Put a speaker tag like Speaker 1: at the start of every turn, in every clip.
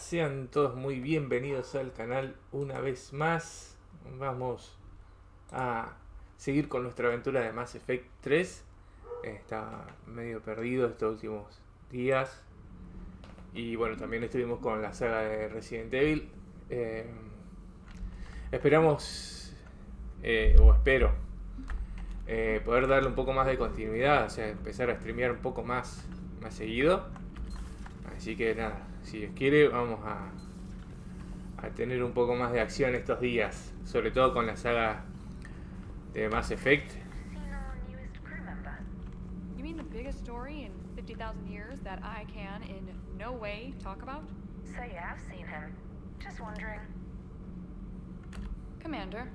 Speaker 1: Sean todos muy bienvenidos al canal una vez más. Vamos a seguir con nuestra aventura de Mass Effect 3. Estaba medio perdido estos últimos días. Y bueno, también estuvimos con la saga de Resident Evil. Esperamos, o espero, poder darle un poco más de continuidad. O sea, empezar a streamear un poco más seguido. Así que nada, si Dios quiere, vamos a tener un poco más de acción estos días. Sobre todo con la saga de Mass Effect.
Speaker 2: You mean the biggest story in 50,000 years that I can in no way talk about?
Speaker 3: So you have seen him. Just wondering.
Speaker 2: Commander.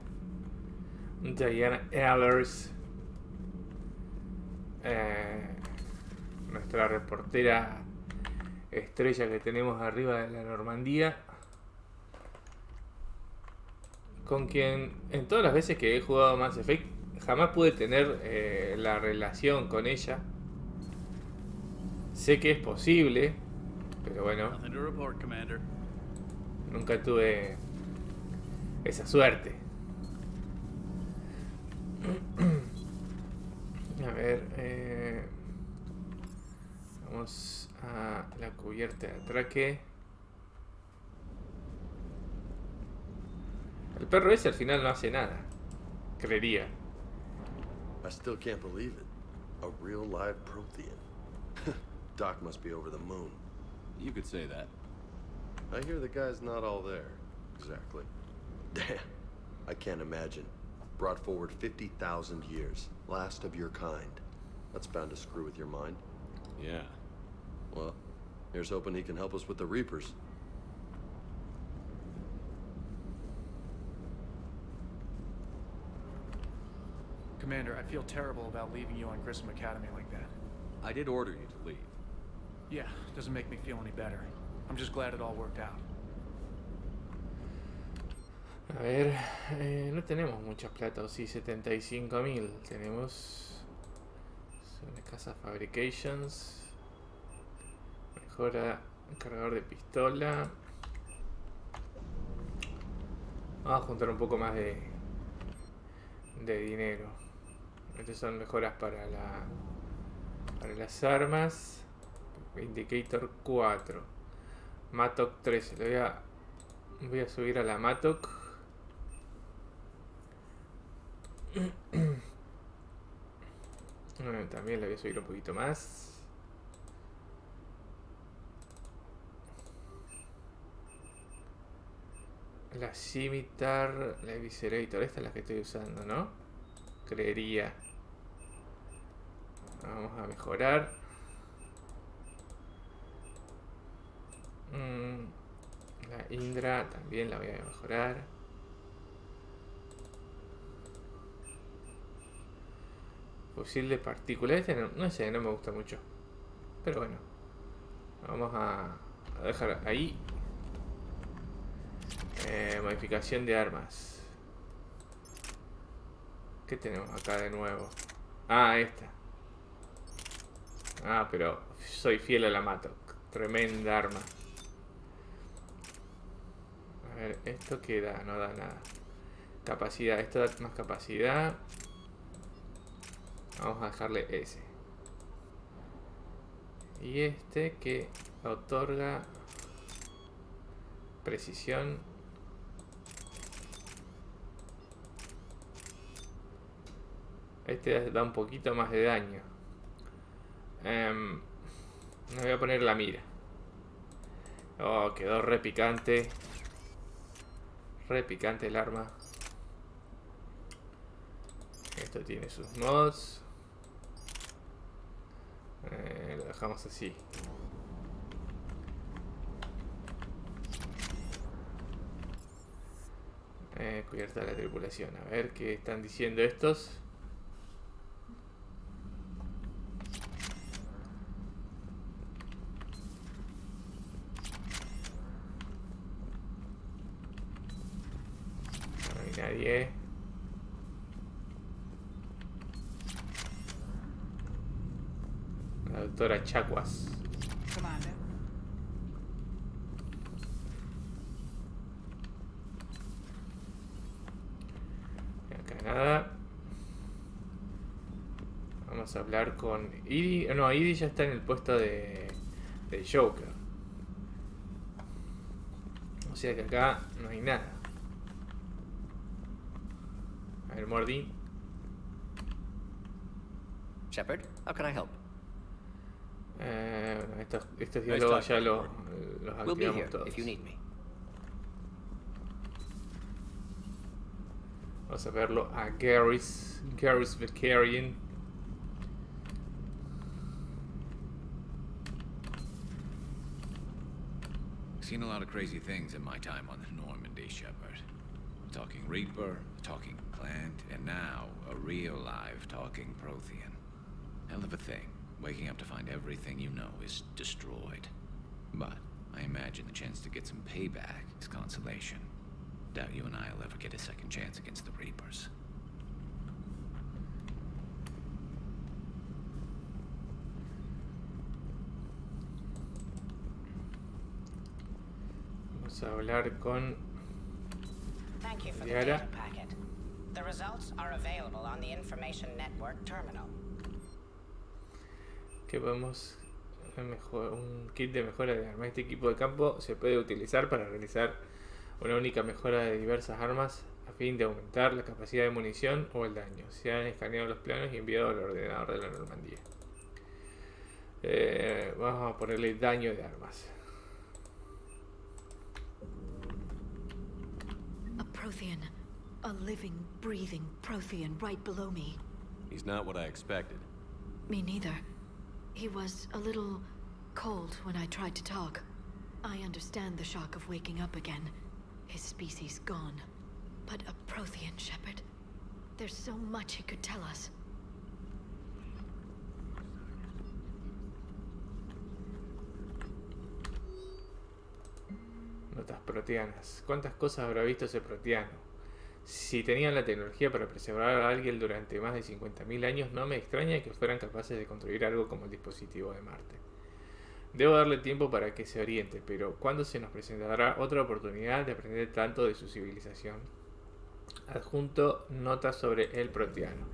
Speaker 1: Diana Ehlers, nuestra reportera estrella que tenemos arriba de la Normandía, con quien en todas las veces que he jugado Mass Effect jamás pude tener la relación con ella. Sé que es posible, pero bueno, nunca tuve esa suerte. A ver, vamos a la cubierta de atraque. El perro ese al final no hace nada, creería.
Speaker 4: I still can't believe it. A real live Prothean. Doc must be over the moon.
Speaker 5: You could say that.
Speaker 4: I hear the guy's not all there. Exactly. Damn. I can't imagine. Brought forward 50,000 years. Last of your kind. That's bound to screw with your mind.
Speaker 5: Yeah.
Speaker 4: Well, here's hoping he can help us with the Reapers.
Speaker 6: Commander, I feel terrible about leaving you on Grissom Academy like that.
Speaker 5: I did order you to leave.
Speaker 6: Yeah, doesn't make me feel any better. I'm just glad it all worked out.
Speaker 1: A ver, no tenemos mucha plata, o sí, 75.000. Tenemos sobre casa fabrications, mejora el cargador de pistola. Vamos a juntar un poco más de dinero. Estas son mejoras para las armas. Indicator 4, Matok 13. Voy a subir a la Matok. También la voy a subir un poquito más. La Scimitar, la Eviscerator, esta es la que estoy usando, ¿no? Creería. Vamos a mejorar. La Indra también la voy a mejorar. Fusil de partículas. Este no sé, no me gusta mucho. Pero bueno. Vamos a dejar ahí. Modificación de armas. ¿Qué tenemos acá de nuevo? Ah, esta. Ah, pero soy fiel a la Matok. Tremenda arma. A ver, ¿esto qué da? No da nada. Capacidad, esto da más capacidad. Vamos a dejarle ese. Y este que otorga precisión. Este da un poquito más de daño. Me voy a poner la mira. Oh, quedó re picante. Re picante el arma. Esto tiene sus mods. Lo dejamos así. Cubierta la tripulación. A ver qué están diciendo estos. No hay nadie. La doctora Chacuas.
Speaker 2: Commander.
Speaker 1: Nada. Vamos a hablar con Edie. No, Edie ya está en el puesto de Joker. O sea que acá no hay nada. A ver, Morty.
Speaker 7: Shepard, how can I help?
Speaker 1: Bueno, estos diálogos ya los
Speaker 7: We'll be
Speaker 1: activamos
Speaker 7: here
Speaker 1: todos.
Speaker 7: if you need me.
Speaker 1: Vamos a verlo a Garrus Vakarian.
Speaker 8: Seen a lot of crazy things in my time on the Normandy, Shepard. A talking Reaper, a talking plant, and now a real live talking Prothean. Hell of a thing, waking up to find everything you know is destroyed. But I imagine the chance to get some payback is consolation. Doubt you and I will ever get a second chance against the Reapers.
Speaker 1: Vamos a hablar con
Speaker 9: Thank you for the
Speaker 1: Yara.
Speaker 9: data packet. The results are available on the Information Network terminal.
Speaker 1: que podemos un kit de mejora de armas. Este equipo de campo se puede utilizar para realizar una única mejora de diversas armas a fin de aumentar la capacidad de munición o el daño. Se han escaneado los planos y enviado al ordenador de la Normandía. Vamos a ponerle daño de armas.
Speaker 10: A Prothean. A living, breathing Prothean right below me.
Speaker 5: He's not what I expected.
Speaker 10: Me neither. He was a little cold when I tried to talk. I understand the shock of waking up again. His species gone. But a Prothean, Shepard. There's so much he could tell us.
Speaker 1: Notas proteanas. ¿Cuántas cosas habrá visto ese proteano? Si tenían la tecnología para preservar a alguien durante más de 50.000 años, no me extraña que fueran capaces de construir algo como el dispositivo de Marte. Debo darle tiempo para que se oriente, pero ¿cuándo se nos presentará otra oportunidad de aprender tanto de su civilización? Adjunto notas sobre el proteano.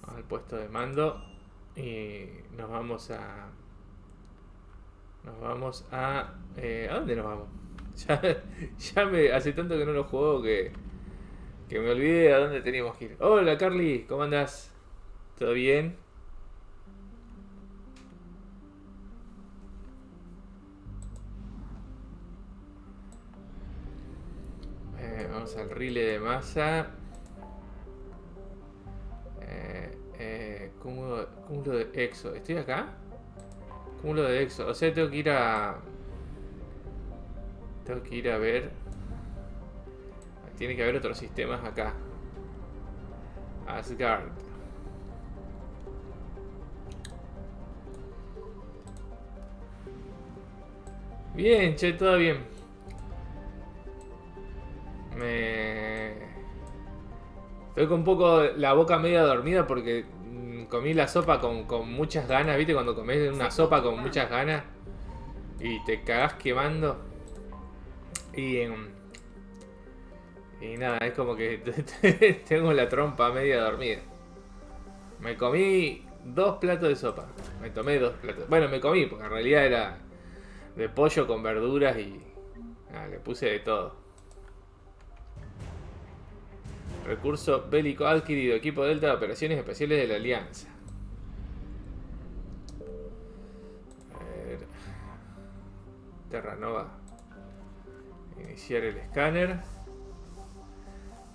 Speaker 1: Al puesto de mando y nos vamos a ¿a dónde nos vamos? Ya hace tanto que no lo juego que me olvidé a dónde teníamos que ir. Hola Carly, ¿cómo andás? ¿Todo bien? Vamos al rile de masa. Cúmulo de exo. ¿Estoy acá? Cúmulo de exo. O sea, tengo que ir a ver. Tiene que haber otros sistemas acá. Asgard. Bien, che, todo bien. Estoy con un poco la boca media dormida porque comí la sopa con muchas ganas. ¿Viste? Cuando comes una sopa con muchas ganas y te cagás quemando. Y nada, es como que tengo la trompa media dormida. Me comí 2 platos de sopa. Me tomé 2 platos. Bueno, me comí porque en realidad era de pollo con verduras y le puse de todo. Recurso bélico adquirido. Equipo Delta de Operaciones Especiales de la Alianza. A ver. Terranova. Iniciar el escáner.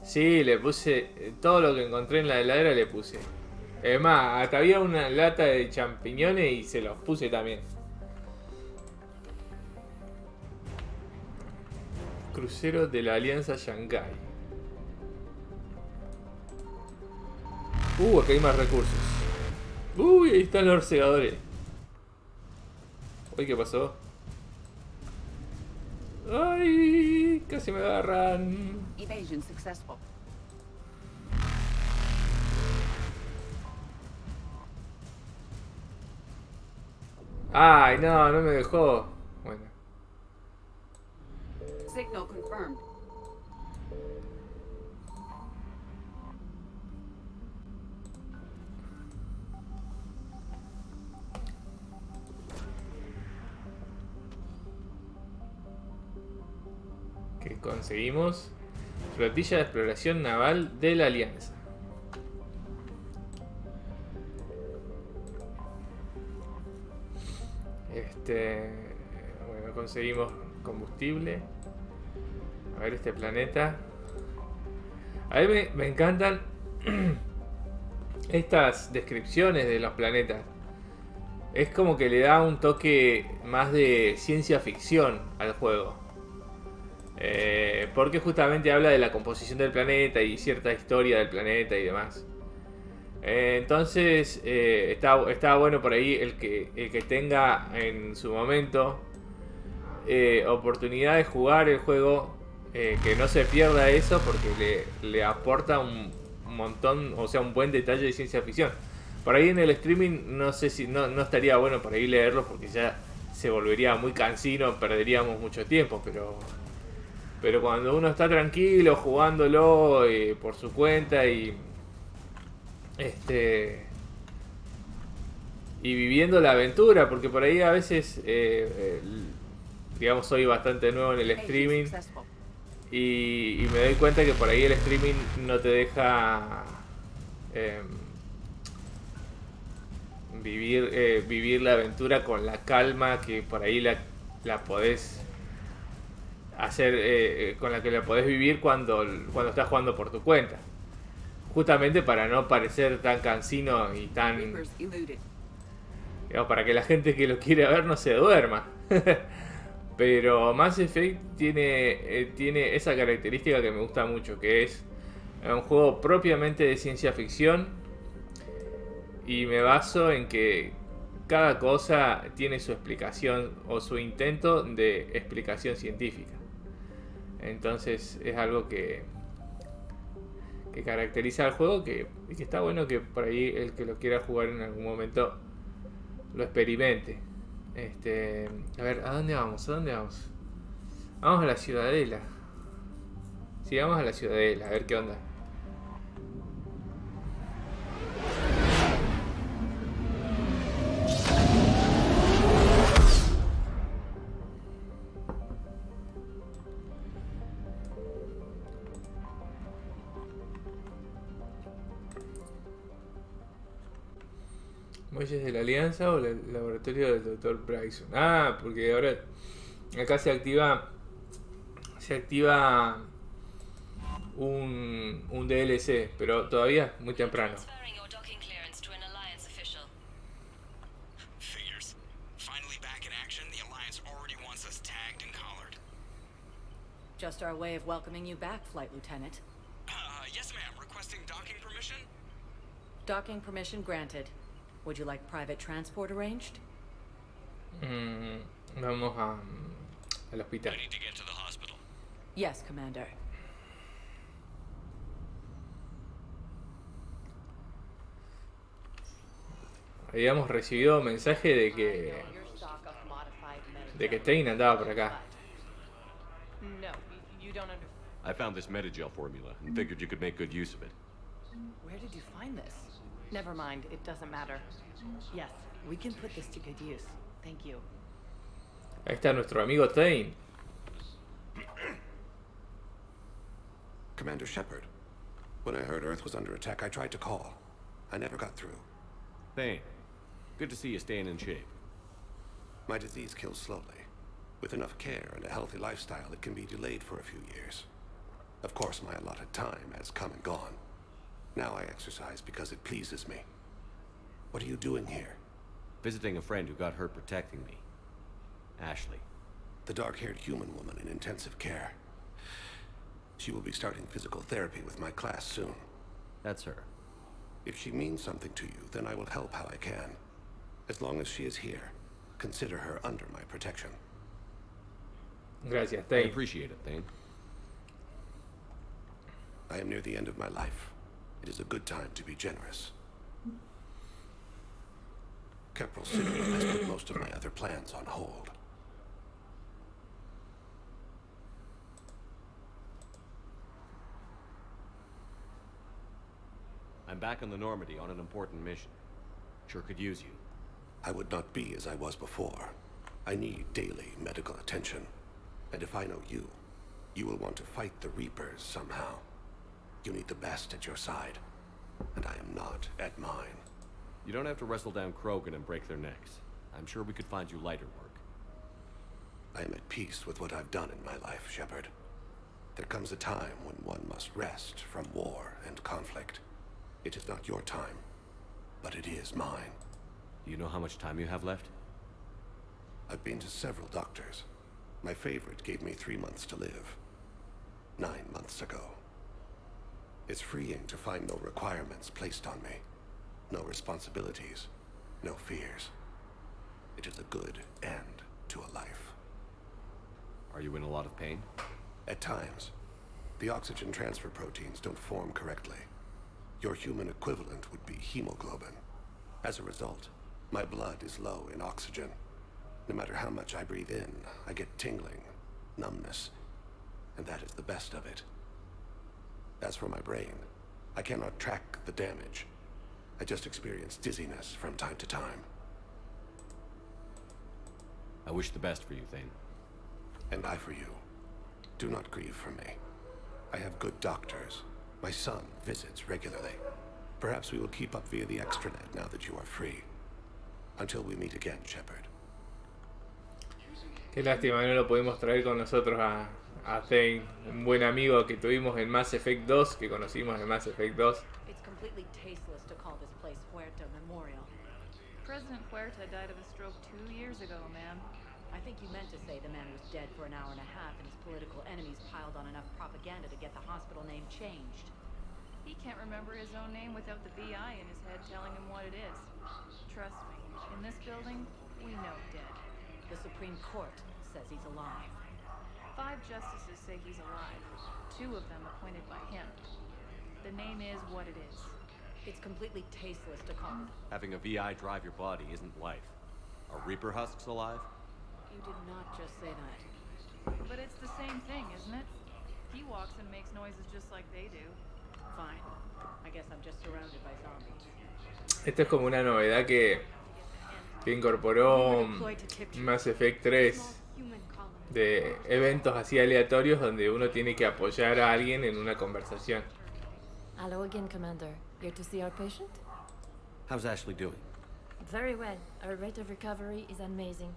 Speaker 1: Sí, le puse todo lo que encontré en la heladera, le puse. Es más, hasta había una lata de champiñones y se los puse también. Crucero de la Alianza Shanghai. Acá hay más recursos. Uy, ahí están los segadores. Uy, ¿qué pasó? Ay, casi me agarran.
Speaker 11: Evasion successful.
Speaker 1: Ay, no, no me dejó. Bueno.
Speaker 11: Signal confirmed.
Speaker 1: ¿Qué conseguimos? Flotilla de exploración naval de la Alianza. Bueno, conseguimos combustible. A ver este planeta. A mí me encantan estas descripciones de los planetas. Es como que le da un toque más de ciencia ficción al juego. Porque justamente habla de la composición del planeta y cierta historia del planeta y demás. Entonces está bueno por ahí el que tenga en su momento oportunidad de jugar el juego, que no se pierda eso porque le aporta un montón, o sea, un buen detalle de ciencia ficción. Por ahí en el streaming no sé si no estaría bueno por ahí leerlo porque ya se volvería muy cansino, perderíamos mucho tiempo, pero cuando uno está tranquilo jugándolo por su cuenta y viviendo la aventura, porque por ahí a veces digamos soy bastante nuevo en el streaming y me doy cuenta que por ahí el streaming no te deja vivir la aventura con la calma que por ahí la podés hacer, con la que la podés vivir cuando estás jugando por tu cuenta. Justamente para no parecer tan cansino y tan... digamos, para que la gente que lo quiere ver no se duerma. Pero Mass Effect tiene esa característica que me gusta mucho, que es un juego propiamente de ciencia ficción. Y me baso en que cada cosa tiene su explicación o su intento de explicación científica. Entonces es algo que caracteriza al juego y que está bueno que por ahí el que lo quiera jugar en algún momento lo experimente. A ver, ¿a dónde vamos? Vamos a la ciudadela. Sí, vamos a la ciudadela, a ver qué onda. Muelles de la Alianza o el laboratorio del Dr. Bryson. Ah, porque ahora acá se activa un DLC, pero todavía muy temprano.
Speaker 11: Just our way of welcoming you back, Flight Lieutenant.
Speaker 6: Yes, ma'am. Requesting docking permission?
Speaker 11: Docking permission granted. Would you like private transport arranged?
Speaker 1: Vamos al hospital.
Speaker 6: I need to get to the hospital.
Speaker 11: Yes, Commander.
Speaker 1: Habíamos recibido mensaje de que Tain andaba por acá.
Speaker 2: No, you don't understand.
Speaker 5: I found this Metagel formula and figured you could make good use of it.
Speaker 11: Where did you find this?
Speaker 2: Never mind, it doesn't matter.
Speaker 11: Yes, we can put this to good use. Thank you.
Speaker 1: Ahí está nuestro amigo Tain.
Speaker 12: Commander Shepard, when I heard Earth was under attack, I tried to call. I never got through.
Speaker 5: Thane, good to see you staying in shape.
Speaker 12: My disease kills slowly. With enough care and a healthy lifestyle, it can be delayed for a few years. Of course, my allotted time has come and gone. Now I exercise because it pleases me. What are you doing here?
Speaker 5: Visiting a friend who got hurt protecting me. Ashley.
Speaker 12: The dark-haired human woman in intensive care. She will be starting physical therapy with my class soon.
Speaker 5: That's her.
Speaker 12: If she means something to you, then I will help how I can. As long as she is here, consider her under my protection.
Speaker 1: Gracias,
Speaker 5: I
Speaker 1: Tain.
Speaker 5: appreciate it, Thane.
Speaker 12: I am near the end of my life. It is a good time to be generous. Keppel City has put most of my other plans on hold.
Speaker 5: I'm back in the Normandy on an important mission. Sure could use you.
Speaker 12: I would not be as I was before. I need daily medical attention. And if I know you, you will want to fight the Reapers somehow. You need the best at your side, and I am not at mine.
Speaker 5: You don't have to wrestle down Krogan and break their necks. I'm sure we could find you lighter work.
Speaker 12: I am at peace with what I've done in my life, Shepard. There comes a time when one must rest from war and conflict. It is not your time, but it is mine.
Speaker 5: Do you know how much time you have left?
Speaker 12: I've been to several doctors. My favorite gave me 3 months to live. 9 months ago. It's freeing to find no requirements placed on me. No responsibilities. No fears. It is a good end to a life.
Speaker 5: Are you in a lot of pain?
Speaker 12: At times. The oxygen transfer proteins don't form correctly. Your human equivalent would be hemoglobin. As a result, my blood is low in oxygen. No matter how much I breathe in, I get tingling, numbness, and that is the best of it. As for my brain, I cannot track the damage. I just experience dizziness from time to time.
Speaker 5: I wish the best for you, Thane.
Speaker 12: And I for you. Do not grieve for me. I have good doctors. My son visits regularly. Perhaps we will keep up via the extranet now that you are free. Until we meet again, Shepard.
Speaker 1: Qué lástima, no lo pudimos traer con nosotros a Thane, un buen amigo que tuvimos en Mass Effect 2, que conocimos en Mass Effect 2.
Speaker 11: It's completely tasteless to call this place Huerta Memorial.
Speaker 2: President Huerta died of a stroke 2 years ago, ma'am.
Speaker 11: I think you meant to say the man was dead for an hour and a half and his political enemies piled on enough propaganda to get the hospital name changed.
Speaker 2: He can't remember his own name without the VI in his head telling him what it is. Trust me, in this building, we know dead.
Speaker 11: The Supreme Court says he's alive.
Speaker 2: 5 justices say he's alive. 2 of them appointed by him. The name is what it is.
Speaker 11: It's completely tasteless to call it.
Speaker 5: Having a VI drive your body isn't life. Are Reaper husks alive?
Speaker 11: You did not just say that.
Speaker 2: But it's the same thing, isn't it? He walks and makes noises just like they do.
Speaker 11: Fine. I guess I'm just surrounded by zombies.
Speaker 1: Esto es como una novedad que incorporó Mass Effect 3, de eventos así aleatorios donde uno tiene que apoyar a alguien en una conversación.
Speaker 13: Hello again, Commander. Here to see our patient?
Speaker 5: How's Ashley doing?
Speaker 13: Very well. Her rate of recovery is amazing.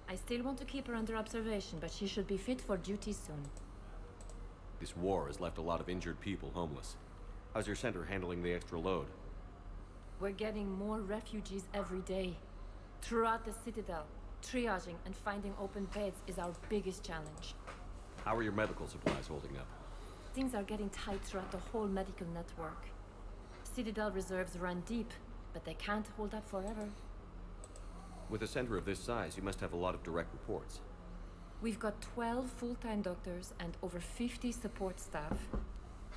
Speaker 13: I still want to keep her under observation, but she should be fit for duty soon.
Speaker 5: This war has left a lot of injured people homeless. How's your center handling the extra load?
Speaker 13: We're getting more refugees every day. Throughout the Citadel, triaging and finding open beds is our biggest challenge.
Speaker 5: How are your medical supplies holding up?
Speaker 13: Things are getting tight throughout the whole medical network. Citadel reserves run deep, but they can't hold up forever.
Speaker 5: With a center of this size, you must have a lot of direct reports.
Speaker 13: We've got 12 full-time doctors and over 50 support staff.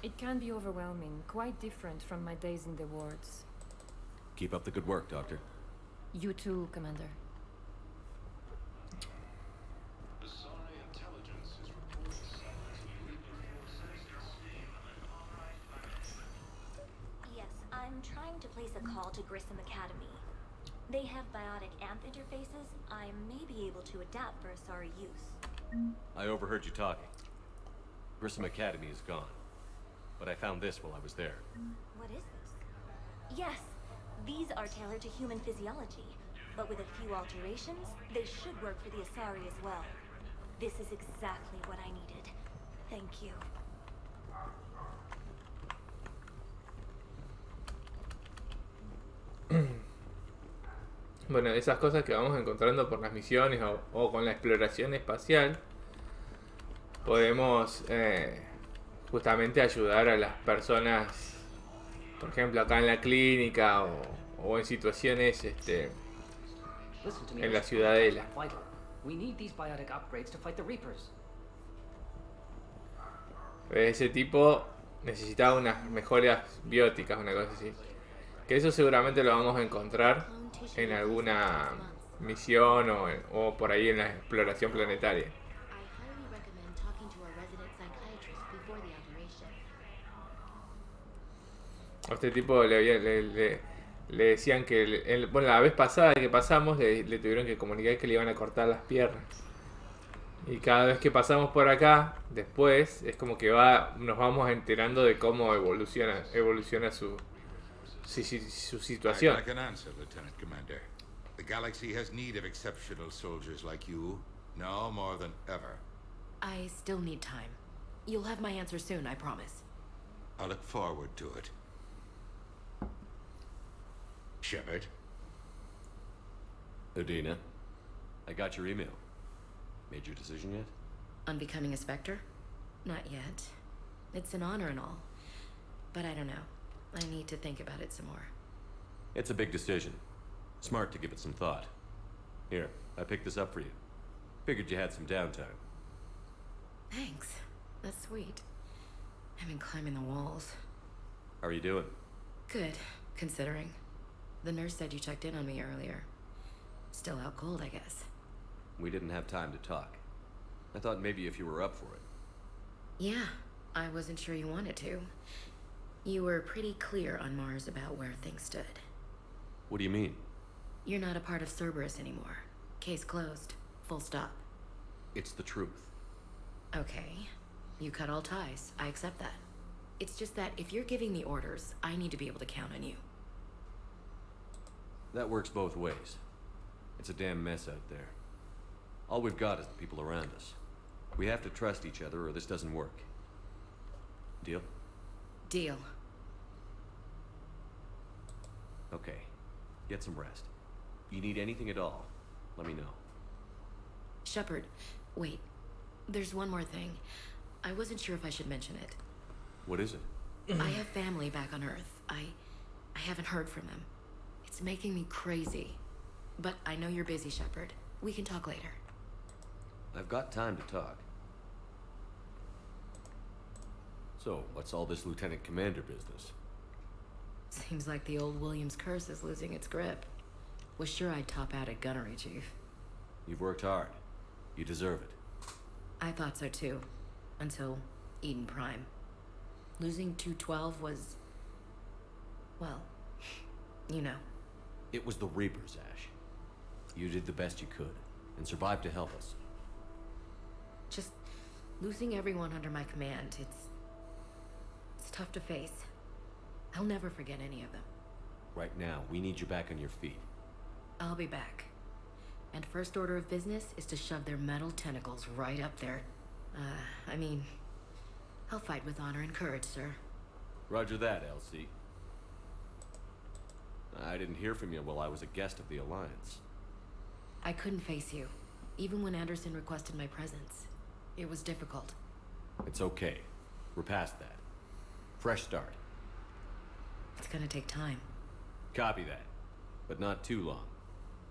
Speaker 13: It can be overwhelming, quite different from my days in the wards.
Speaker 5: Keep up the good work, Doctor.
Speaker 13: You too, Commander.
Speaker 14: Yes, I'm trying to place a call to Grissom Academy. They have biotic amp interfaces. I may be able to adapt for Asari use.
Speaker 5: I overheard you talking. Grissom Academy is gone. But I found this while I was there.
Speaker 14: What is this? Yes, these are tailored to human physiology. But with a few alterations, they should work for the Asari as well. This is exactly what I needed. Thank you.
Speaker 1: Bueno, esas cosas que vamos encontrando por las misiones o con la exploración espacial, podemos justamente ayudar a las personas, por ejemplo acá en la clínica o en situaciones en la ciudadela. Ese tipo necesitaba unas mejoras bióticas, una cosa así. Que eso seguramente lo vamos a encontrar en alguna misión o por ahí en la exploración planetaria.
Speaker 15: I highly recommend talking to a resident psychiatrist before the operation.
Speaker 1: A este tipo le decían que, bueno, la vez pasada que pasamos le tuvieron que comunicar que le iban a cortar las piernas. Y cada vez que pasamos por acá, después, es como que nos vamos enterando de cómo evoluciona su situación.
Speaker 16: I can answer, Lieutenant Commander. The galaxy has need of exceptional soldiers like you, now more than ever.
Speaker 11: I still need time. You'll have my answer soon, I promise.
Speaker 16: I look forward to it. Shepard?
Speaker 5: Udina, I got your email. Made your decision yet?
Speaker 11: On becoming a Spectre? Not yet. It's an honor and all. But I don't know. I need to think about it some more.
Speaker 5: It's a big decision. Smart to give it some thought. Here, I picked this up for you. Figured you had some downtime.
Speaker 11: Thanks. That's sweet. I've been climbing the walls.
Speaker 5: How are you doing?
Speaker 11: Good, considering. The nurse said you checked in on me earlier. Still out cold, I guess.
Speaker 5: We didn't have time to talk. I thought maybe if you were up for it.
Speaker 11: Yeah, I wasn't sure you wanted to. You were pretty clear on Mars about where things stood.
Speaker 5: What do you mean?
Speaker 11: You're not a part of Cerberus anymore. Case closed. Full stop.
Speaker 5: It's the truth.
Speaker 11: Okay. You cut all ties. I accept that. It's just that if you're giving me orders, I need to be able to count on you.
Speaker 5: That works both ways. It's a damn mess out there. All we've got is the people around us. We have to trust each other or this doesn't work. Deal?
Speaker 11: Deal.
Speaker 5: Okay. Get some rest. You need anything at all, let me know.
Speaker 11: Shepard, wait. There's one more thing. I wasn't sure if I should mention it.
Speaker 5: What is it?
Speaker 11: I have family back on Earth. I haven't heard from them. It's making me crazy. But I know you're busy, Shepard. We can talk later.
Speaker 5: I've got time to talk. So, what's all this Lieutenant Commander business?
Speaker 11: Seems like the old Williams curse is losing its grip. Was sure I'd top out at gunnery, Chief.
Speaker 5: You've worked hard. You deserve it.
Speaker 11: I thought so too. Until Eden Prime. Losing 212 was... well, you know.
Speaker 5: It was the Reapers, Ash. You did the best you could, and survived to help us.
Speaker 11: Just losing everyone under my command, it's tough to face. I'll never forget any of them.
Speaker 5: Right now, we need you back on your feet.
Speaker 11: I'll be back. And first order of business is to shove their metal tentacles right up there. I mean, I'll fight with honor and courage, sir.
Speaker 5: Roger that, LC. I didn't hear from you while I was a guest of the Alliance.
Speaker 11: I couldn't face you, even when Anderson requested my presence. It was difficult.
Speaker 5: It's okay. We're past that. Fresh start.
Speaker 11: It's gonna take time.
Speaker 5: Copy that. But not too long.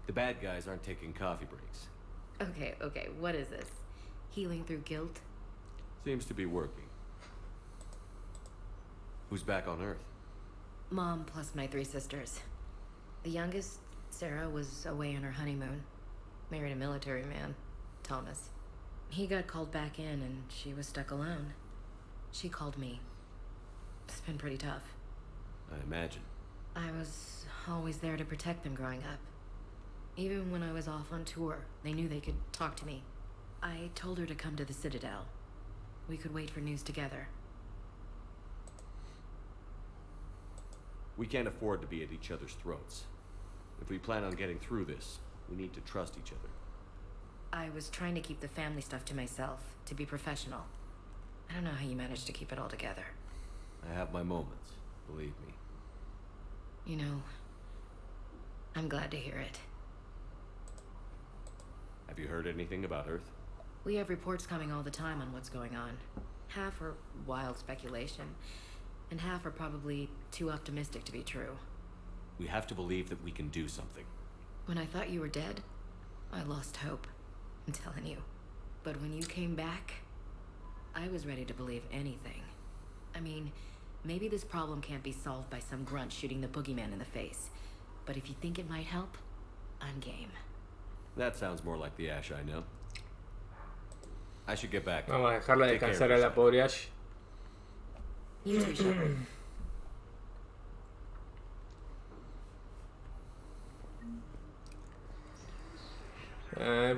Speaker 5: The bad guys aren't taking coffee breaks.
Speaker 11: Okay, what is this? Healing through guilt?
Speaker 5: Seems to be working. Who's back on Earth?
Speaker 11: Mom plus my 3 sisters. The youngest, Sarah, was away on her honeymoon. Married a military man, Thomas. He got called back in and she was stuck alone. She called me. It's been pretty tough.
Speaker 5: I imagine.
Speaker 11: I was always there to protect them growing up. Even when I was off on tour, they knew they could talk to me. I told her to come to the Citadel. We could wait for news together.
Speaker 5: We can't afford to be at each other's throats. If we plan on getting through this, we need to trust each other.
Speaker 11: I was trying to keep the family stuff to myself, to be professional. I don't know how you managed to keep it all together.
Speaker 5: I have my moments, believe me.
Speaker 11: You know, I'm glad to hear it.
Speaker 5: Have you heard anything about Earth?
Speaker 11: We have reports coming all the time on what's going on. Half are wild speculation, and half are probably too optimistic to be true.
Speaker 5: We have to believe that we can do something.
Speaker 11: When I thought you were dead, I lost hope. I'm telling you. But when you came back, I was ready to believe anything. I mean, maybe this problem can't be solved by some grunt shooting the boogeyman in the face. but if you think it might help, I'm game.
Speaker 5: That sounds more like the Ash I know. I should get back.
Speaker 1: Vamos a dejarla descansar a la pobre Ash.
Speaker 11: You too, Shepard.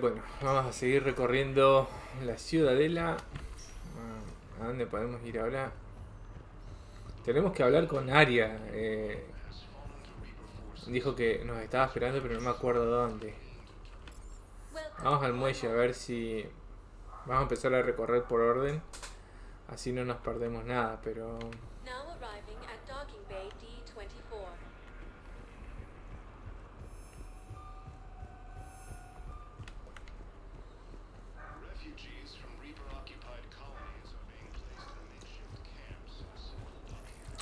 Speaker 1: Bueno, vamos a seguir recorriendo la ciudadela. ¿A dónde podemos ir ahora? Tenemos que hablar con Arya. Dijo que nos estaba esperando, pero no me acuerdo dónde. Vamos al muelle a ver si... Vamos a empezar a recorrer por orden. Así no nos perdemos nada, pero...
Speaker 17: Now arriving at docking bay D24.
Speaker 18: Refugees from Reaper-occupied colonies are being placed in makeshift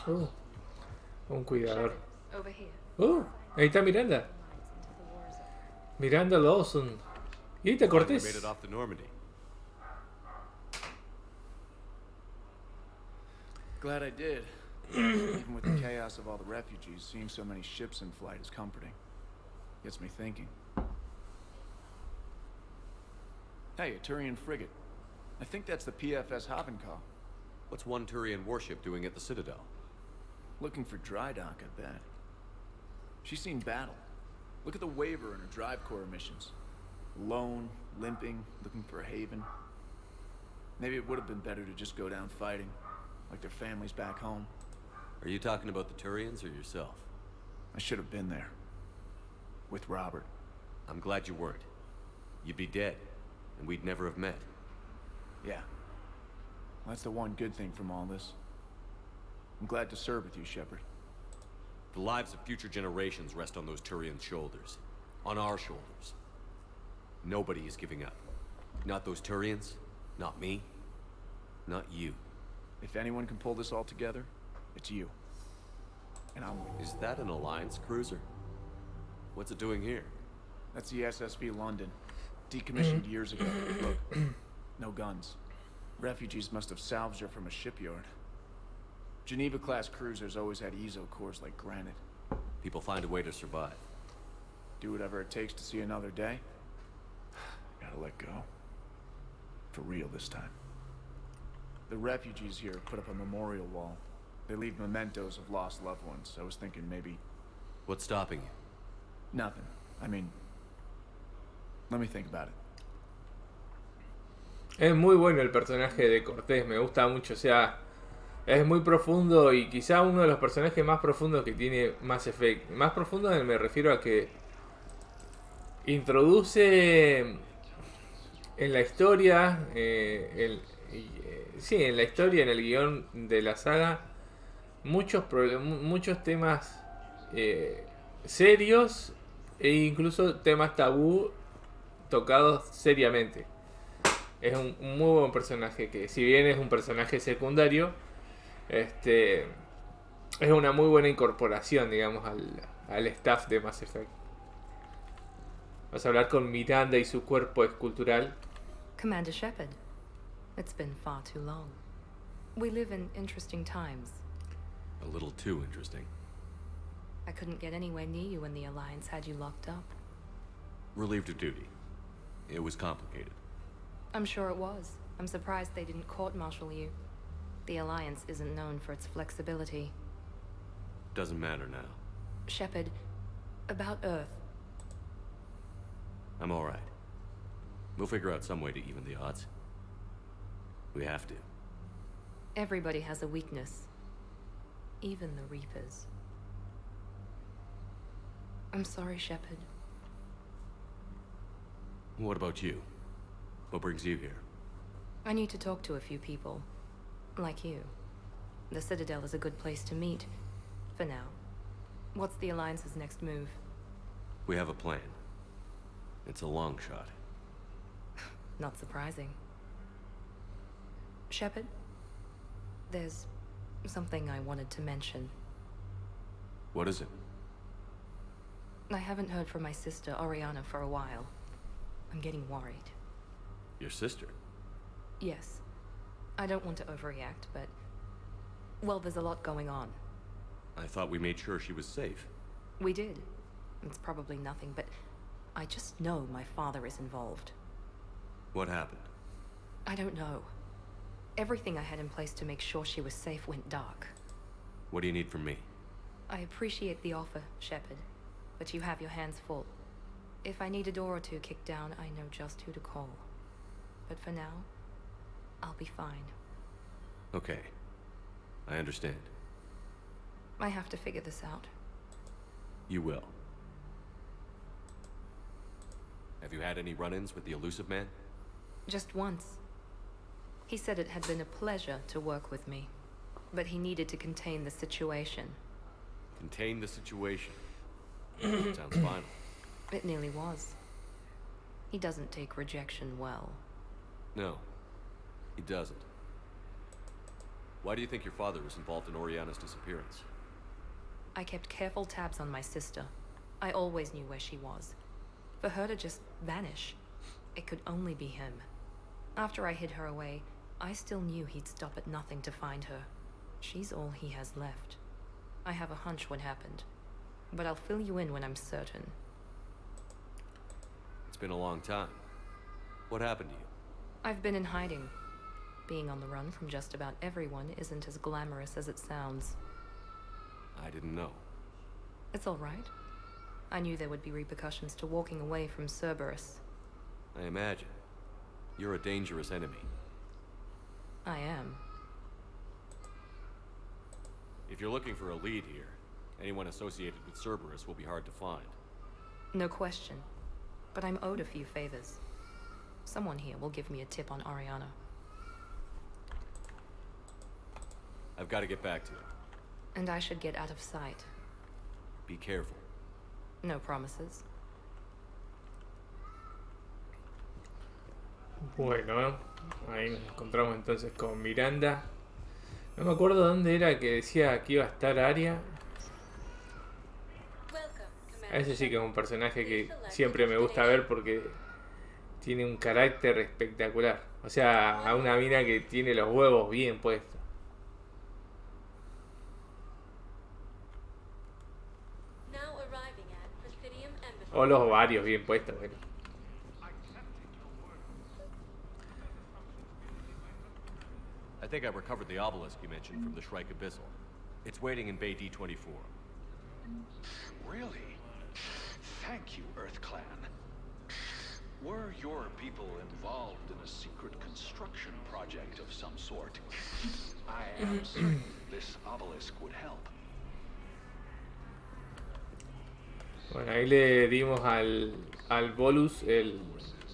Speaker 18: camps.
Speaker 1: Un cuidador.
Speaker 2: Over here.
Speaker 1: Ahí está Miranda. Miranda Lawson. Y ahí está Cortés.
Speaker 5: Made it off the Normandy.
Speaker 6: Glad I did. Even with the chaos of all the refugees, seeing so many ships in flight is comforting. Gets me thinking. Hey, a Turian frigate. I think that's the PFS Havenkal.
Speaker 5: What's one Turian warship doing at the Citadel?
Speaker 6: Looking for dry dock, I bet. She's seen battle. Look at the waiver in her drive corps missions. Alone, limping, looking for a haven. Maybe it would have been better to just go down fighting, like their families back home.
Speaker 5: Are you talking about the Turians or yourself?
Speaker 6: I should have been there. With Robert.
Speaker 5: I'm glad you weren't. You'd be dead, and we'd never have met.
Speaker 6: Yeah. Well, that's the one good thing from all this. I'm glad to serve with you, Shepard.
Speaker 5: The lives of future generations rest on those Turian shoulders. On our shoulders. Nobody is giving up. Not those Turians, not me, not you.
Speaker 6: If anyone can pull this all together, it's you. And I'm...
Speaker 5: Is that an Alliance cruiser? What's it doing here?
Speaker 6: That's the SSV London. Decommissioned years ago. Look, no guns. Refugees must have salvaged her from a shipyard. Geneva-class cruisers always had ezo cores like granite.
Speaker 5: People find a way to survive.
Speaker 6: Do whatever it takes to see another day. Gotta let go. For real this time. The refugees here put up a memorial wall. They leave mementos of lost loved ones. I was thinking maybe...
Speaker 5: What's stopping you?
Speaker 6: Nothing. I mean... Let me think about it.
Speaker 1: Es muy bueno el personaje de Cortés, me gusta mucho, o sea, es muy profundo y quizá uno de los personajes más profundos que tiene Mass Effect. Más profundo me refiero a que introduce en la historia, sí, en la historia, en el guión de la saga, muchos temas serios e incluso temas tabú tocados seriamente. Es un muy buen personaje que, si bien es un personaje secundario, es una muy buena incorporación, digamos, al staff de Mass Effect. Vamos a hablar con Miranda y su cuerpo escultural.
Speaker 19: Commander Shepard, it's been far too long. We live in interesting times.
Speaker 5: A little too interesting.
Speaker 19: I couldn't get anywhere near you when the Alliance had you locked up.
Speaker 5: Relieved of duty. It was complicated.
Speaker 19: I'm sure it was. I'm surprised they didn't court-martial you. The Alliance isn't known for its flexibility.
Speaker 5: Doesn't matter now.
Speaker 19: Shepard, about Earth.
Speaker 5: I'm all right. We'll figure out some way to even the odds. We have to.
Speaker 19: Everybody has a weakness. Even the Reapers. I'm sorry, Shepard.
Speaker 5: What about you? What brings you here?
Speaker 19: I need to talk to a few people. Like you. The Citadel is a good place to meet. For now. What's the Alliance's next move?
Speaker 5: We have a plan. It's a long shot.
Speaker 19: Not surprising. Shepard? There's something I wanted to mention.
Speaker 5: What is it?
Speaker 19: I haven't heard from my sister, Oriana, for a while. I'm getting worried.
Speaker 5: Your sister?
Speaker 19: Yes. I don't want to overreact, but... Well, there's a lot going on.
Speaker 5: I thought we made sure she was safe.
Speaker 19: We did. It's probably nothing, but I just know my father is involved.
Speaker 5: What happened?
Speaker 19: I don't know. Everything I had in place to make sure she was safe went dark.
Speaker 5: What do you need from me?
Speaker 19: I appreciate the offer, Shepard, but you have your hands full. If I need a door or two kicked down, I know just who to call. But for now, I'll be fine.
Speaker 5: Okay. I understand.
Speaker 19: I have to figure this out.
Speaker 5: You will. Have you had any run-ins with the elusive man?
Speaker 19: Just once. He said it had been a pleasure to work with me, but he needed to contain the situation.
Speaker 5: Contain the situation. Sounds final.
Speaker 19: It nearly was. He doesn't take rejection well.
Speaker 5: No, he doesn't. Why do you think your father was involved in Oriana's disappearance?
Speaker 19: I kept careful tabs on my sister. I always knew where she was. For her to just vanish, it could only be him. After I hid her away, I still knew he'd stop at nothing to find her. She's all he has left. I have a hunch what happened, but I'll fill you in when I'm certain.
Speaker 5: It's been a long time. What happened to you?
Speaker 19: I've been in hiding. Being on the run from just about everyone isn't as glamorous as it sounds.
Speaker 5: I didn't know.
Speaker 19: It's all right. I knew there would be repercussions to walking away from Cerberus.
Speaker 5: I imagine. You're a dangerous enemy.
Speaker 19: I am.
Speaker 5: If you're looking for a lead here, anyone associated with Cerberus will be hard to find.
Speaker 19: No question. But I'm owed a few favors. Someone here will give me a tip on Oriana.
Speaker 5: I've got to get back to it.
Speaker 19: And I should get out of sight.
Speaker 5: Be careful.
Speaker 19: No promises.
Speaker 1: Bueno, ahí nos encontramos entonces con Miranda. No me acuerdo dónde era que decía que iba a estar Aria. Ese sí que es un personaje que siempre me gusta ver porque tiene un carácter espectacular. O sea, a una mina que tiene los huevos bien puestos. O los ovarios bien puestos, bueno.
Speaker 5: I think I recovered the obelisk you mentioned from the Shrike Abyssal. It's waiting in Bay D-24.
Speaker 20: Really? Thank you, Earth Clan. Were your people involved in a secret construction project of some sort? I am certain this obelisk would help.
Speaker 1: Bueno, ahí le dimos al Bolus el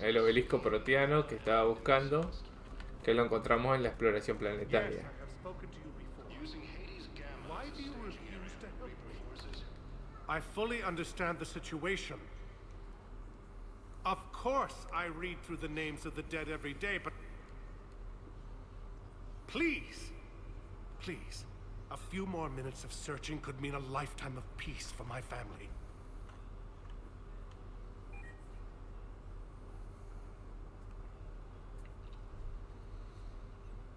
Speaker 1: obelisco proteano que estaba buscando, que lo encontramos en la exploración planetaria.
Speaker 21: I fully understand the situation. Of course, I read through the names of the dead every day, but please, a few more minutes of searching could mean a lifetime of peace for my family.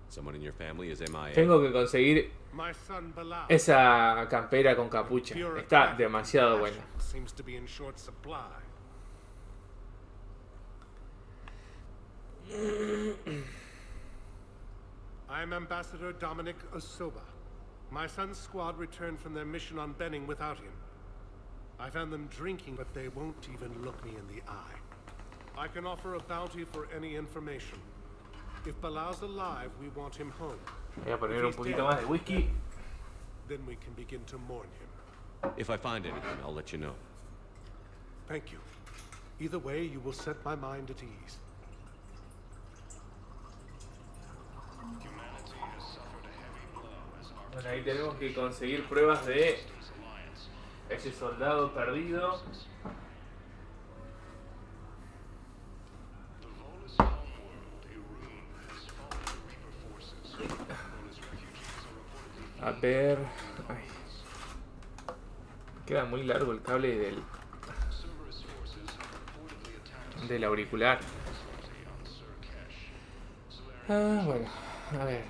Speaker 5: Someone in your family is MIA.
Speaker 1: Tengo que conseguir esa campera con capucha. Está demasiado buena.
Speaker 21: Seems to be in short supply. I'm Ambassador Dominic Osoba. My son's squad returned from their mission on Benning without him. I found them drinking, but they won't even look me in the eye. I can offer a bounty for any information. If Balau's alive, we want him home.
Speaker 1: Voy a poner un poquito más de whisky.
Speaker 21: Then we can begin to mourn him.
Speaker 5: If I find anything, I'll let you know.
Speaker 21: Thank you. Either way, you will set my mind at ease.
Speaker 1: Bueno, ahí tenemos que conseguir pruebas de ese soldado perdido. A ver... Ay. Queda muy largo el cable del auricular. Bueno, a ver.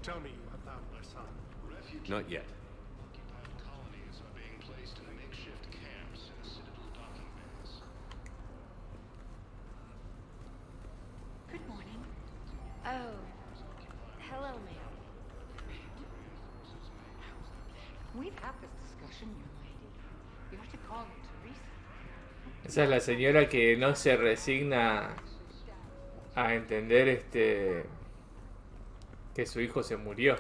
Speaker 21: Tell me about my son.
Speaker 5: Not yet.
Speaker 15: Oh, hello, ma'am.
Speaker 3: We've had this discussion, young lady. You have to call her Teresa.
Speaker 1: Esa es la señora que no se resigna a entender que su hijo se murió.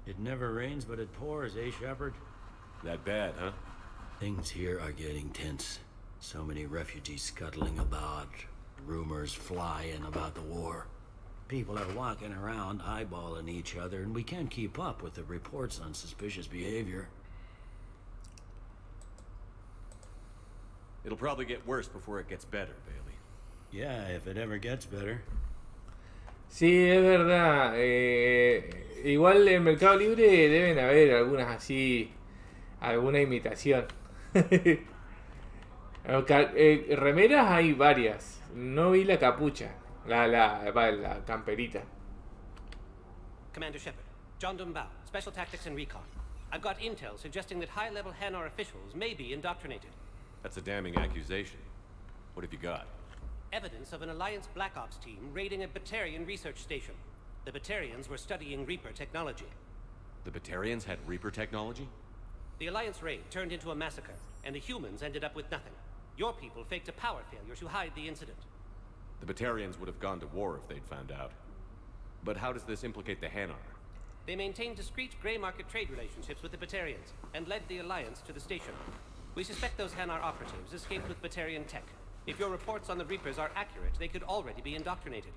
Speaker 22: It never rains, but it pours, eh, Shepard?
Speaker 5: That bad, huh?
Speaker 22: Things here are getting tense. So many refugees scuttling about, rumors flying about the war. People are walking around eyeballing each other, and we can't keep up with the reports on suspicious behavior.
Speaker 5: It'll probably get worse before it gets better, Bailey.
Speaker 22: Yeah, if it ever gets better.
Speaker 1: Sí, es verdad. Igual en Mercado Libre deben haber algunas así, alguna imitación. Remeras hay varias. No vi la capucha, la camperita.
Speaker 9: Commander Shepard, John Dumbao, Special Tactics and Recon. I've got intel suggesting that high-level Hanar officials may be indoctrinated.
Speaker 5: That's a damning accusation. What have you got?
Speaker 9: Evidence of an Alliance Black Ops team raiding a Batarian research station. The Batarians were studying Reaper technology.
Speaker 5: The Batarians had Reaper technology?
Speaker 9: The Alliance raid turned into a massacre, and the humans ended up with nothing. Your people faked a power failure to hide the incident.
Speaker 5: The Batarians would have gone to war if they'd found out. But how does this implicate the Hanar?
Speaker 9: They maintained discreet gray market trade relationships with the Batarians, and led the Alliance to the station. We suspect those Hanar operatives escaped with Batarian tech. If your reports on the Reapers are accurate, they could already be indoctrinated.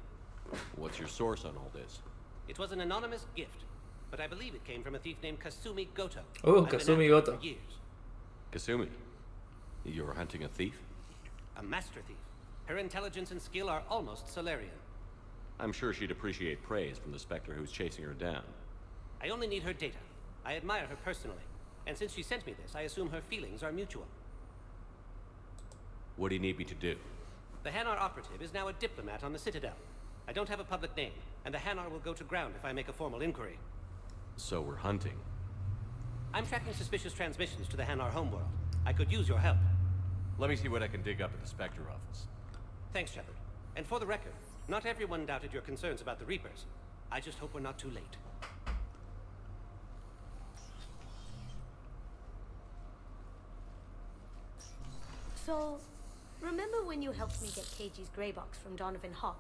Speaker 5: What's your source on all this?
Speaker 9: It was an anonymous gift, but I believe it came from a thief named Kasumi Goto.
Speaker 1: Oh,
Speaker 9: I've been
Speaker 1: Kasumi
Speaker 9: after her
Speaker 1: Goto.
Speaker 9: for years.
Speaker 5: Kasumi? You're hunting a thief?
Speaker 9: A master thief. Her intelligence and skill are almost Solarian.
Speaker 5: I'm sure she'd appreciate praise from the Spectre who's chasing her down.
Speaker 9: I only need her data. I admire her personally. And since she sent me this, I assume her feelings are mutual.
Speaker 5: What do you need me to do?
Speaker 9: The Hanar operative is now a diplomat on the Citadel. I don't have a public name, and the Hanar will go to ground if I make a formal inquiry.
Speaker 5: So we're hunting.
Speaker 9: I'm tracking suspicious transmissions to the Hanar homeworld. I could use your help.
Speaker 5: Let me see what I can dig up at the Spectre office.
Speaker 9: Thanks, Shepard. And for the record, not everyone doubted your concerns about the Reapers. I just hope we're not too late.
Speaker 14: So, remember when you helped me get KG's grey box from Donovan Hawk?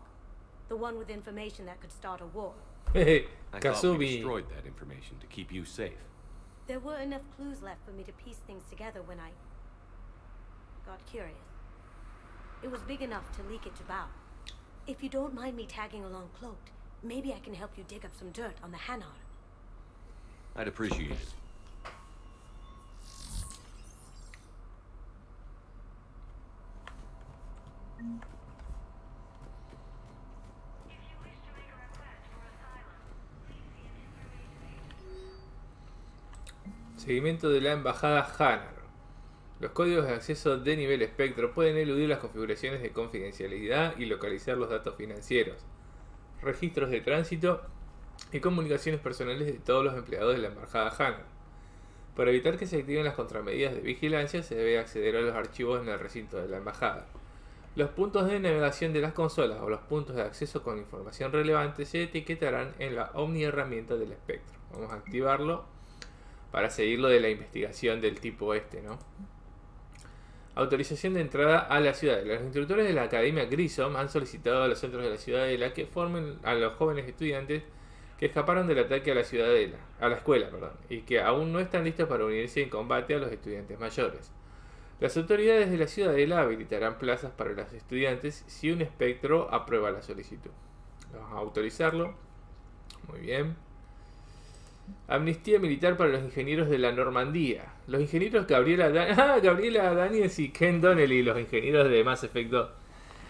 Speaker 14: The one with information that could start a war?
Speaker 5: I thought we
Speaker 1: Kasumi.
Speaker 5: destroyed that information to keep you safe.
Speaker 14: There were enough clues left for me to piece things together when I got curious. It was big enough to leak it to Bao. If you don't mind me tagging along cloaked, maybe I can help you dig up some dirt on the Hanar.
Speaker 5: I'd appreciate it.
Speaker 1: Seguimiento de la embajada Hanar. Los códigos de acceso de nivel espectro pueden eludir las configuraciones de confidencialidad y localizar los datos financieros, registros de tránsito y comunicaciones personales de todos los empleados de la embajada Hanar. Para evitar que se activen las contramedidas de vigilancia, se debe acceder a los archivos en el recinto de la embajada. Los puntos de navegación de las consolas o los puntos de acceso con información relevante se etiquetarán en la Omni herramienta del espectro. Vamos a activarlo para seguirlo de la investigación del tipo ¿no? Autorización de entrada a la ciudadela. Los instructores de la Academia Grissom han solicitado a los centros de la ciudadela que formen a los jóvenes estudiantes que escaparon del ataque a la escuela, y que aún no están listos para unirse en combate a los estudiantes mayores. Las autoridades de la ciudadela habilitarán plazas para los estudiantes si un espectro aprueba la solicitud. Vamos a autorizarlo. Muy bien. Amnistía militar para los ingenieros de la Normandía. Los ingenieros Gabriela Daniels y Ken Donnelly, los ingenieros de Mass Effect 2,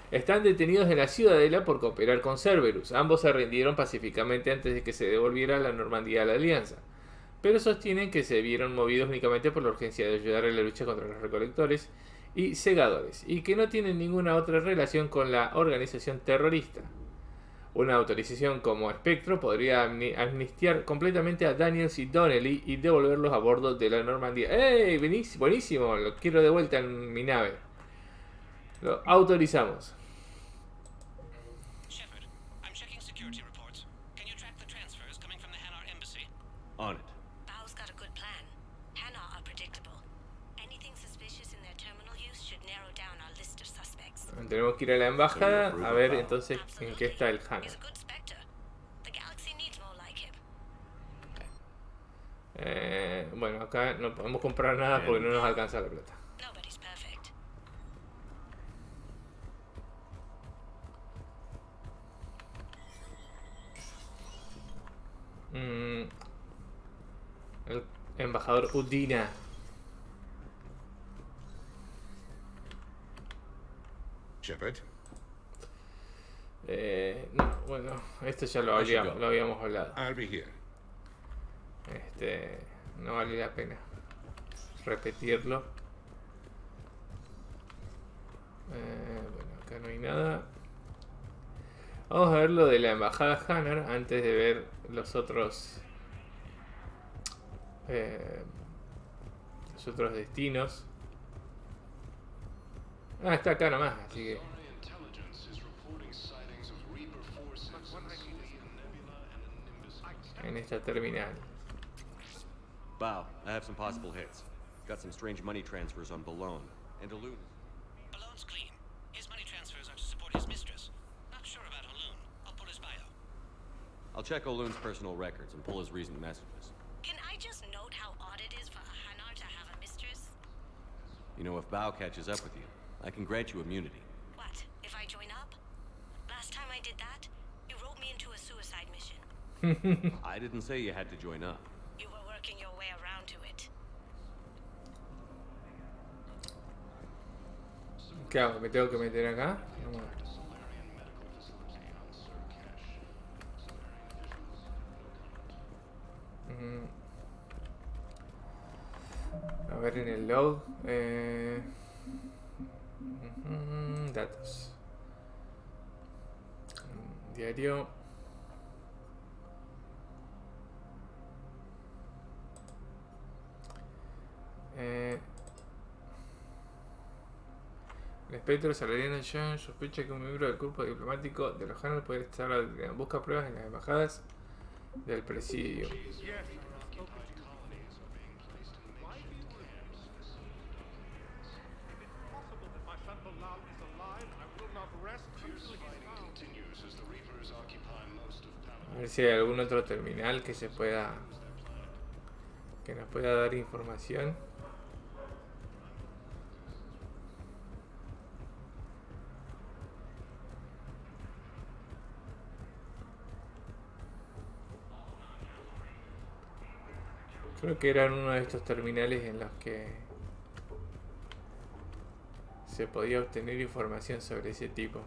Speaker 1: están detenidos en la ciudadela por cooperar con Cerberus. Ambos se rindieron pacíficamente antes de que se devolviera la Normandía a la Alianza, pero sostienen que se vieron movidos únicamente por la urgencia de ayudar en la lucha contra los recolectores y segadores, y que no tienen ninguna otra relación con la organización terrorista. Una autorización como espectro podría amnistiar completamente a Daniels y Donnelly y devolverlos a bordo de la Normandía. ¡Ey! Buenísimo, lo quiero de vuelta en mi nave. Lo autorizamos.
Speaker 9: Shepard, I'm checking security reports. Can you track the transfers coming from the Hanar embassy?
Speaker 5: On it.
Speaker 11: Bao's got a good plan. Hanar are predictable. Anything suspicious in their terminal use should narrow down our list of suspects.
Speaker 1: Tenemos que ir a la embajada a ver entonces en qué está el Hanar.
Speaker 11: He's a good Spectre. The galaxy needs more like him.
Speaker 1: Bueno, acá no podemos comprar nada porque no nos alcanza la plata.
Speaker 11: Nobody's perfect.
Speaker 1: El embajador Udina.
Speaker 16: Shepard?
Speaker 1: No, bueno, esto ya lo habíamos hablado.
Speaker 16: I'll be here.
Speaker 1: No vale la pena repetirlo. Bueno, acá no hay nada. Vamos a ver lo de la embajada Hanar antes de ver los otros destinos. Está acá nomás, así que en esta terminal.
Speaker 5: Bao, I have some possible hits. Got some strange money transfers on Balone and Olun.
Speaker 9: Balone's clean. His money transfers are to support his mistress. Not sure about Olun. I'll pull his bio.
Speaker 5: I'll check Olun's personal records and pull his recent messages.
Speaker 11: Can I just note how odd it is for a Hanar to have a mistress?
Speaker 5: You know, if Bao catches up with you, I can grant you immunity.
Speaker 11: What, if I join up? Last time I did that, you wrote me into a suicide mission.
Speaker 5: I didn't say you had to join up.
Speaker 11: You were working your way around to it.
Speaker 1: ¿Qué hago? ¿Me tengo que meter acá? Vamos a ver. A ver en el log. Datos. Diario. El espectro salarial John sospecha que un miembro del cuerpo diplomático de los Hanar puede estar en busca de pruebas en las embajadas del presidio. A ver si hay algún otro terminal que nos pueda dar información. Creo que eran uno de estos terminales en los que se podía obtener información sobre ese tipo.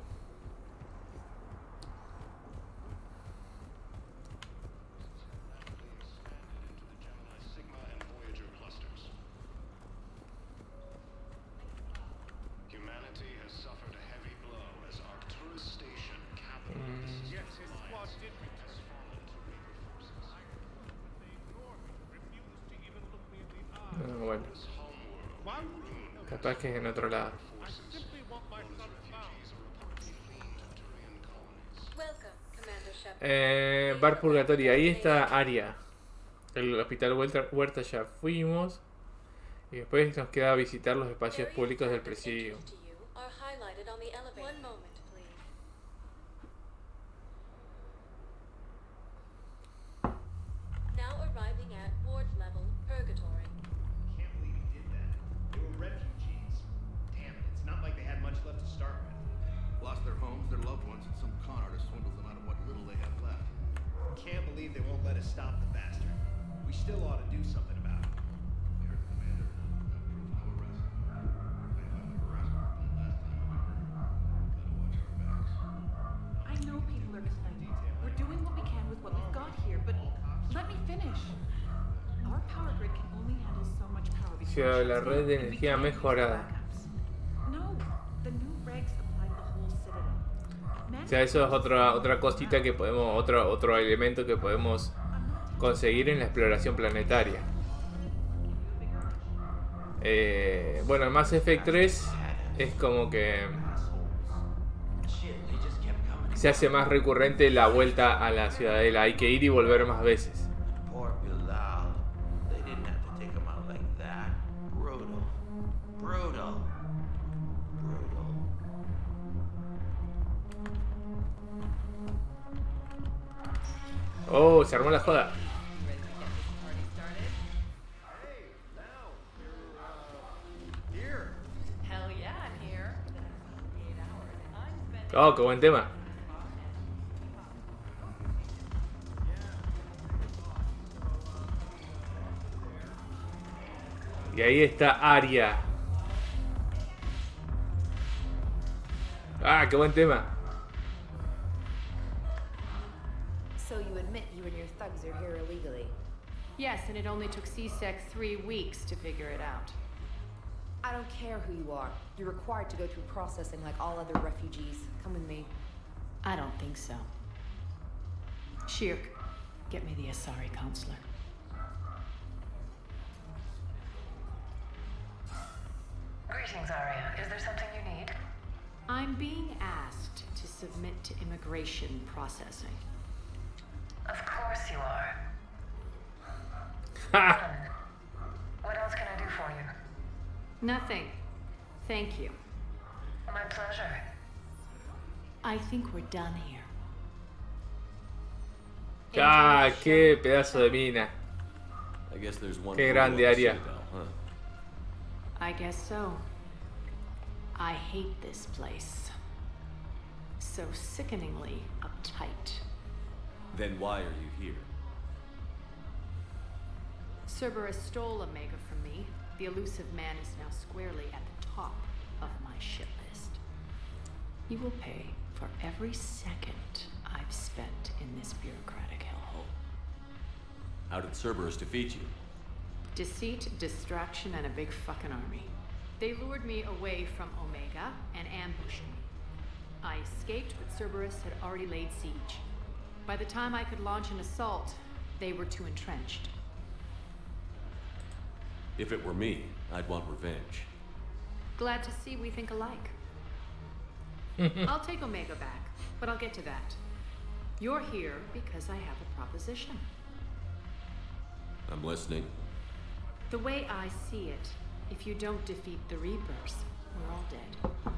Speaker 1: Bueno, capaz que es en otro lado. Bar Purgatorio, ahí está Aria. El hospital Huerta ya fuimos. Y después nos queda visitar los espacios públicos del presidio. La red de energía mejorada. O sea, eso es otra cosita que podemos, otro elemento que podemos conseguir en la exploración planetaria. Bueno, el Mass Effect 3 es como que se hace más recurrente la vuelta a la ciudadela. Hay que ir y volver más veces.
Speaker 4: Poor Bilal. They didn't have to take him out like that. Brutal. Brutal. Brutal.
Speaker 1: Oh, se armó la joda.
Speaker 2: Hell yeah, I'm here.
Speaker 1: Oh, qué buen tema. Y ahí está Aria. Ah, qué buen tema.
Speaker 7: So you admit you and your thugs are here illegally?
Speaker 23: Yes, and it only took CSEC 3 weeks to figure it out.
Speaker 7: I don't care who you are. You're required to go through processing like all other refugees. Come with me.
Speaker 23: I don't think so. Shirk, get me the Asari counselor.
Speaker 24: Greetings, Arya. Is there something you need?
Speaker 23: I'm being asked to submit to immigration processing.
Speaker 24: Of course you are. What else can I do for you?
Speaker 23: Nothing. Thank you.
Speaker 24: My pleasure.
Speaker 23: I think we're done here.
Speaker 1: Ah, qué pedazo de mina.
Speaker 5: I guess there's one
Speaker 1: Qué
Speaker 5: rule
Speaker 1: grande,
Speaker 5: on the
Speaker 1: Aria.
Speaker 5: Citadel, huh?
Speaker 23: I guess so. I hate this place. So sickeningly uptight.
Speaker 5: Then why are you here?
Speaker 23: Cerberus stole Omega from me. The elusive man is now squarely at the top of my shit list. He will pay for every second I've spent in this bureaucratic hellhole.
Speaker 5: How did Cerberus defeat you?
Speaker 23: Deceit, distraction, and a big fucking army. They lured me away from Omega and ambushed me. I escaped, but Cerberus had already laid siege. By the time I could launch an assault, they were too entrenched.
Speaker 5: If it were me, I'd want revenge.
Speaker 23: Glad to see we think alike. I'll take Omega back, but I'll get to that. You're here because I have a proposition.
Speaker 5: I'm listening.
Speaker 23: The way I see it, if you don't defeat the Reapers, we're all dead.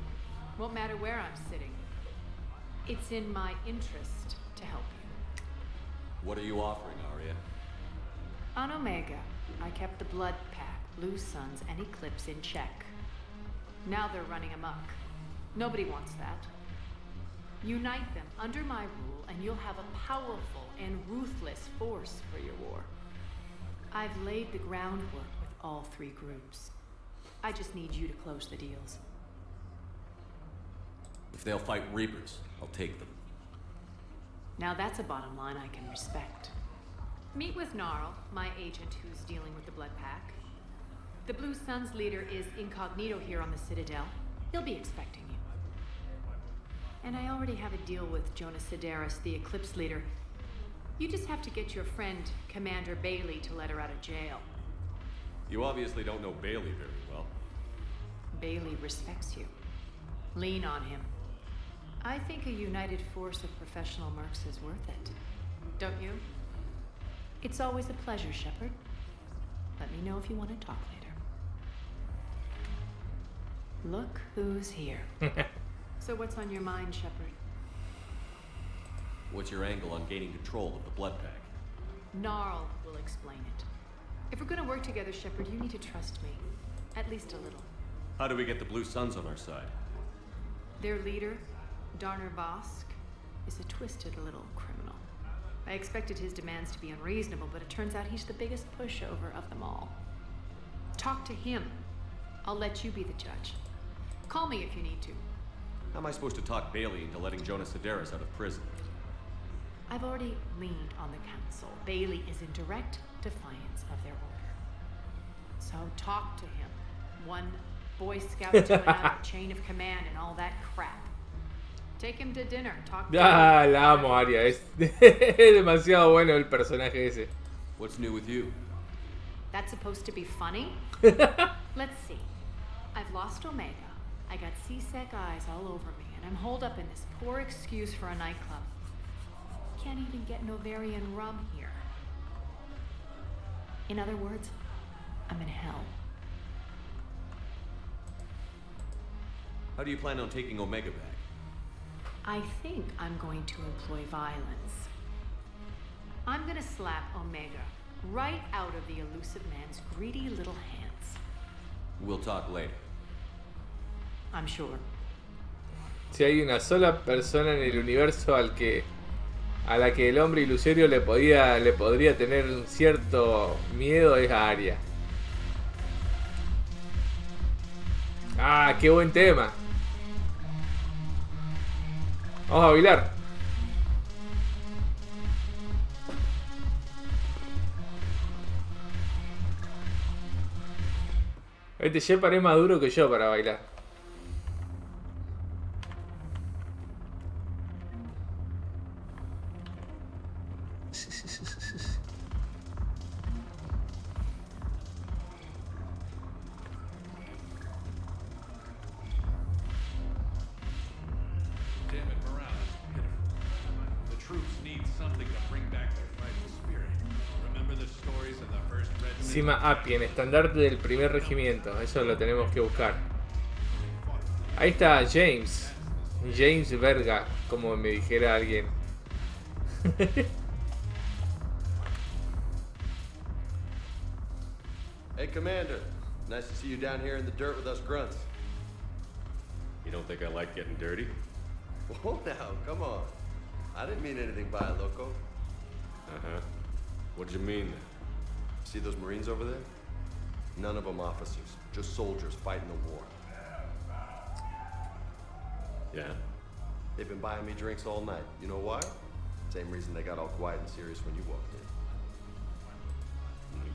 Speaker 23: Won't matter where I'm sitting. It's in my interest to help you.
Speaker 5: What are you offering, Arya?
Speaker 23: On Omega, I kept the Blood Pack, Blue Suns, and Eclipse in check. Now they're running amok. Nobody wants that. Unite them under my rule, and you'll have a powerful and ruthless force for your war. I've laid the groundwork with all three groups. I just need you to close the deals.
Speaker 5: If they'll fight Reapers, I'll take them.
Speaker 23: Now that's a bottom line I can respect. Meet with Gnarl, my agent who's dealing with the Blood Pack. The Blue Suns leader is incognito here on the Citadel. He'll be expecting you. And I already have a deal with Jonas Sidaris, the Eclipse leader. You just have to get your friend, Commander Bailey, to let her out of jail.
Speaker 5: You obviously don't know Bailey very well.
Speaker 23: Bailey respects you. Lean on him. I think a united force of professional mercs is worth it. Don't you? It's always a pleasure, Shepard. Let me know if you want to talk later. Look who's here. So what's on your mind, Shepard?
Speaker 5: What's your angle on gaining control of the Blood Pack?
Speaker 23: Gnarl will explain it. If we're gonna work together, Shepard, you need to trust me. At least a little.
Speaker 5: How do we get the Blue Suns on our side?
Speaker 23: Their leader, Darner Bosk, is a twisted little criminal. I expected his demands to be unreasonable, but it turns out he's the biggest pushover of them all. Talk to him. I'll let you be the judge. Call me if you need to.
Speaker 5: How am I supposed to talk Bailey into letting Jonas Sidaris out of prison?
Speaker 23: I've already leaned on the council. Bailey is in direct defiance of their order. So talk to him. One Boy Scout to another, chain of command and all that crap. Take him to dinner. Talk to
Speaker 1: Ah,
Speaker 23: him.
Speaker 1: la amo, Aria. Es demasiado bueno el personaje ese.
Speaker 5: What's new with you?
Speaker 23: That's supposed to be funny? Let's see. I've lost Omega. I got C-Sec eyes all over me, and I'm holed up in this poor excuse for a nightclub. Can't even get Novarian rum here. In other words, I'm in hell.
Speaker 5: How do you plan on taking Omega back?
Speaker 23: I think I'm going to employ violence. I'm gonna slap Omega right out of the elusive man's greedy little hands.
Speaker 5: We'll talk later.
Speaker 23: I'm sure.
Speaker 1: Si hay una sola persona en el universo a la que el hombre ilusorio le podría tener un cierto miedo, es a Arya. Ah, qué buen tema. Vamos a bailar. Este Shepard es más duro que yo para bailar. Encima Appien, estandarte del primer regimiento. Eso lo tenemos que buscar. Ahí está James. James Verga, como me dijera alguien.
Speaker 8: Hey, Commander. Nice to see you down here in the dirt with us grunts.
Speaker 5: You don't think I like getting dirty?
Speaker 8: Whoa, now, come on. I didn't mean anything by it, loco.
Speaker 5: Uh-huh. What did you mean then?
Speaker 8: See those Marines over there? None of them officers, just soldiers fighting the war.
Speaker 5: Yeah?
Speaker 8: They've been buying me drinks all night. You know why? Same reason they got all quiet and serious when you walked in.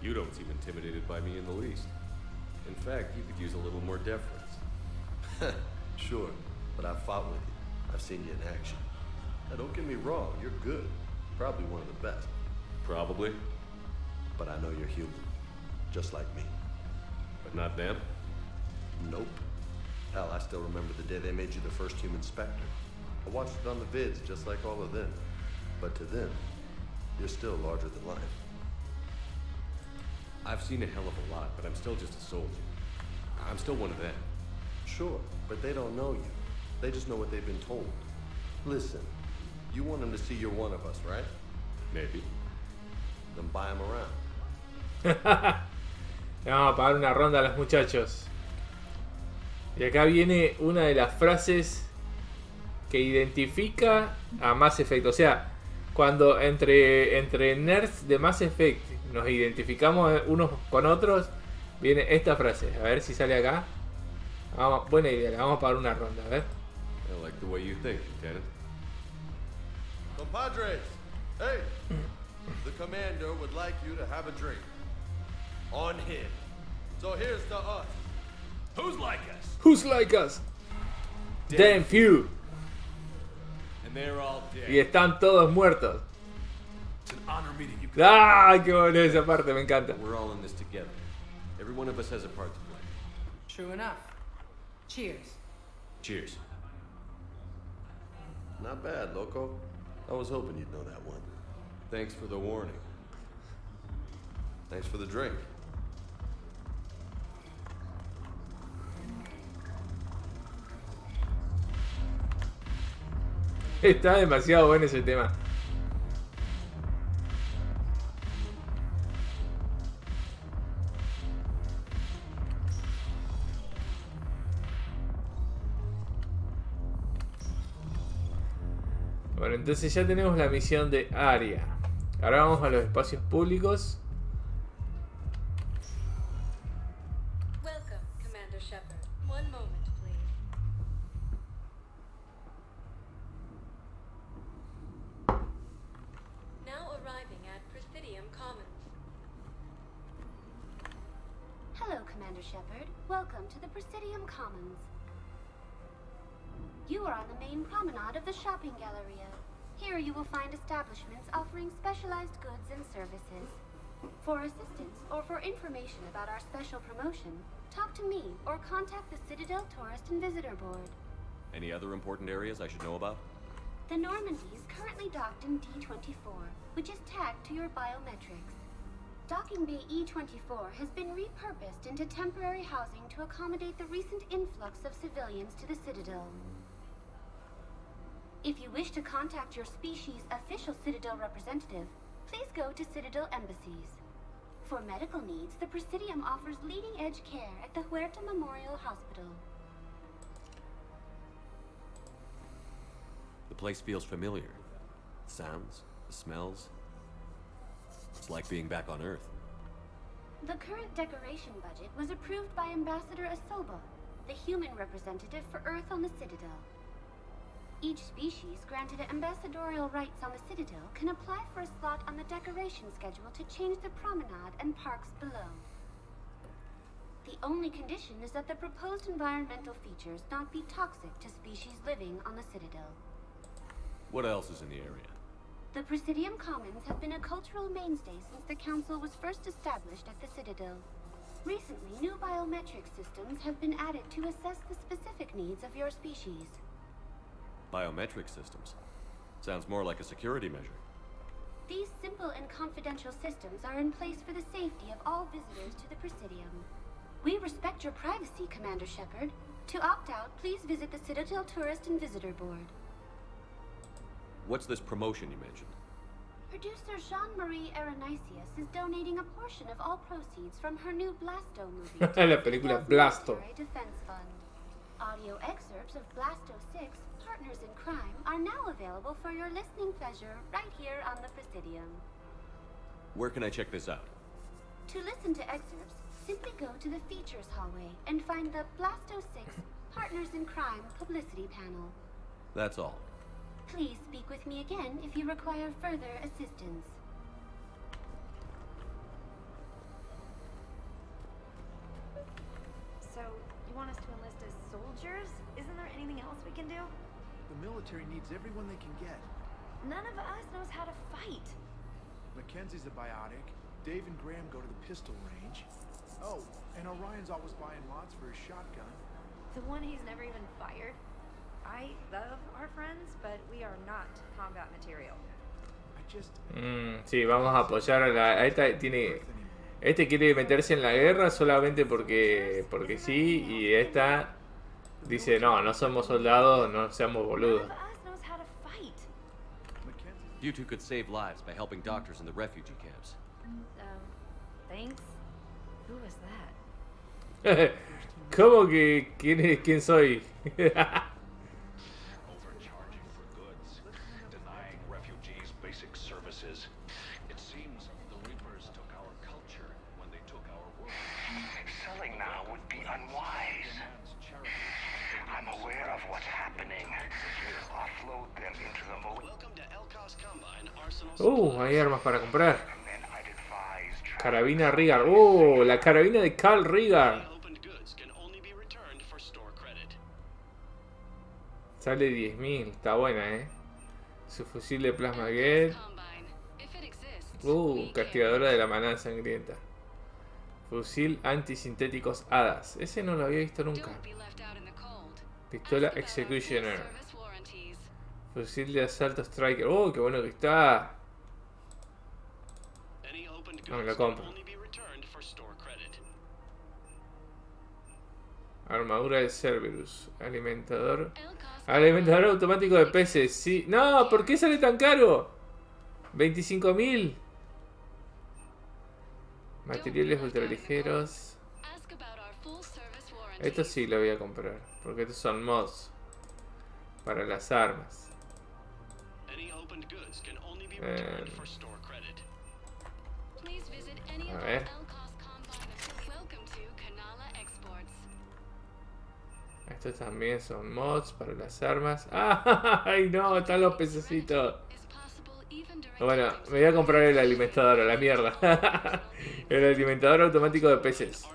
Speaker 5: You don't seem intimidated by me in the least. In fact, you could use a little more deference.
Speaker 8: Sure, but I've fought with you. I've seen you in action. Now, don't get me wrong, you're good. Probably one of the best.
Speaker 5: Probably.
Speaker 8: But I know you're human. Just like me.
Speaker 5: But not them?
Speaker 8: Nope. Hell, I still remember the day they made you the first human Spectre. I watched it on the vids, just like all of them. But to them, you're still larger than life.
Speaker 5: I've seen a hell of a lot, but I'm still just a soldier. I'm still one of them.
Speaker 8: Sure, but they don't know you. They just know what they've been told. Listen, you want them to see you're one of us, right?
Speaker 5: Maybe.
Speaker 8: Then buy them around.
Speaker 1: Le vamos a pagar una ronda a los muchachos. Y acá viene una de las frases que identifica a Mass Effect. O sea, cuando entre nerds de Mass Effect nos identificamos unos con otros, viene esta frase. A ver si sale acá. Vamos, buena idea, le vamos a pagar una ronda, a ver.
Speaker 5: I like the way you think, Lieutenant.
Speaker 8: Compadres, hey! The commander would like you to have a drink. On him. So here's to us.
Speaker 20: Who's like us?
Speaker 1: Who's like us? Damn few.
Speaker 5: And they're all dead.
Speaker 1: Y están todos muertos.
Speaker 5: It's an honor meeting you.
Speaker 1: ¡Ah! ¡Qué buena esa parte! Me encanta.
Speaker 5: We're all in this together. Every one of us has a part to play.
Speaker 3: True enough. Cheers.
Speaker 5: Cheers.
Speaker 8: Not bad, loco. I was hoping you'd know that one.
Speaker 5: Thanks for the warning.
Speaker 8: Thanks for the drink.
Speaker 1: Está demasiado bueno ese tema. Bueno, entonces ya tenemos la misión de Arya. Ahora vamos a los espacios públicos.
Speaker 17: Welcome, Commander Shepard. One moment, please. Now arriving at Presidium Commons.
Speaker 15: Hello, Commander Shepard. Welcome to the Presidium Commons. You are on the main promenade of the shopping galleria. Here you will find establishments offering specialized goods and services.
Speaker 10: For assistance or for information about our special promotion, talk to me or contact the Citadel Tourist and Visitor Board.
Speaker 5: Any other important areas I should know about?
Speaker 10: The Normandy is currently docked in D24, which is tagged to your biometrics. Docking Bay E24 has been repurposed into temporary housing to accommodate the recent influx of civilians to the Citadel. If you wish to contact your species' official Citadel representative, please go to Citadel embassies. For medical needs, the Presidium offers leading-edge care at the Huerta Memorial Hospital.
Speaker 5: The place feels familiar. The sounds, the smells. It's like being back on Earth.
Speaker 10: The current decoration budget was approved by Ambassador Asoba, the human representative for Earth on the Citadel. Each species granted ambassadorial rights on the Citadel can apply for a slot on the decoration schedule to change the promenade and parks below. The only condition is that the proposed environmental features not be toxic to species living on the Citadel.
Speaker 5: What else is in the area?
Speaker 10: The Presidium Commons have been a cultural mainstay since the Council was first established at the Citadel. Recently, new biometric systems have been added to assess the specific needs of your species.
Speaker 5: Biometric systems. Sounds more like a security measure.
Speaker 10: These simple and confidential systems are in place for the safety of all visitors to the Presidium. We respect your privacy, Commander Shepard. To opt out, please visit the Citadel Tourist and Visitor Board.
Speaker 5: What's this promotion you mentioned?
Speaker 10: Producer Jean-Marie Aronisius is donating a portion of all proceeds from her new Blasto movie to
Speaker 1: La película Blasto.
Speaker 10: the Defense Fund. Audio excerpts of Blasto 6, Partners in Crime, are now available for your listening pleasure right here on the Presidium.
Speaker 5: Where can I check this out?
Speaker 10: To listen to excerpts, simply go to the Features hallway and find the Blasto 6, Partners in Crime publicity panel.
Speaker 5: That's all.
Speaker 10: Please speak with me again if you require further assistance.
Speaker 12: So, you want us to enlist as soldiers? Isn't there anything else we can do?
Speaker 6: The military needs everyone they can get.
Speaker 12: None of us knows how to fight.
Speaker 6: Mackenzie's a biotic. Dave and Graham go to the pistol range. Oh, and Orion's always buying lots for his shotgun.
Speaker 12: The one he's never even fired. I love our friends, but we are not combat material.
Speaker 1: Sí, vamos a apoyar a esta. Este quiere meterse en la guerra solamente porque sí, y esta dice no somos soldados, no seamos boludos.
Speaker 5: You two could save lives by helping doctors in the refugee camps.
Speaker 12: Thanks. Who was that?
Speaker 1: ¿Cómo que quién soy?
Speaker 20: Overcharging for goods, denying refugees basic services. It seems the Reapers took our culture when they took our world.
Speaker 13: Selling now would be unwise. I'm aware of what's happening. Offload them into the
Speaker 1: hay armas para comprar. Carabina Rigar. Oh, la carabina de Carl Rigar. Sale 10.000. Está buena, Su fusil de plasma Get. Castigadora de la manada sangrienta. Fusil antisintéticos Hadas. Ese no lo había visto nunca. Pistola Executioner. Fusil de asalto Striker. Oh, qué bueno que está. No me lo compro. Armadura de Cerberus. Alimentador. Alimentador automático de peces. Sí. No, ¿por qué sale tan caro? 25.000. Materiales ultraligeros. Esto sí lo voy a comprar. Porque estos son mods. Para las armas. A ver. Estos también son mods para las armas. ¡Ay no! Están los pececitos. Bueno, me voy a comprar el alimentador a la mierda. El alimentador automático de peces.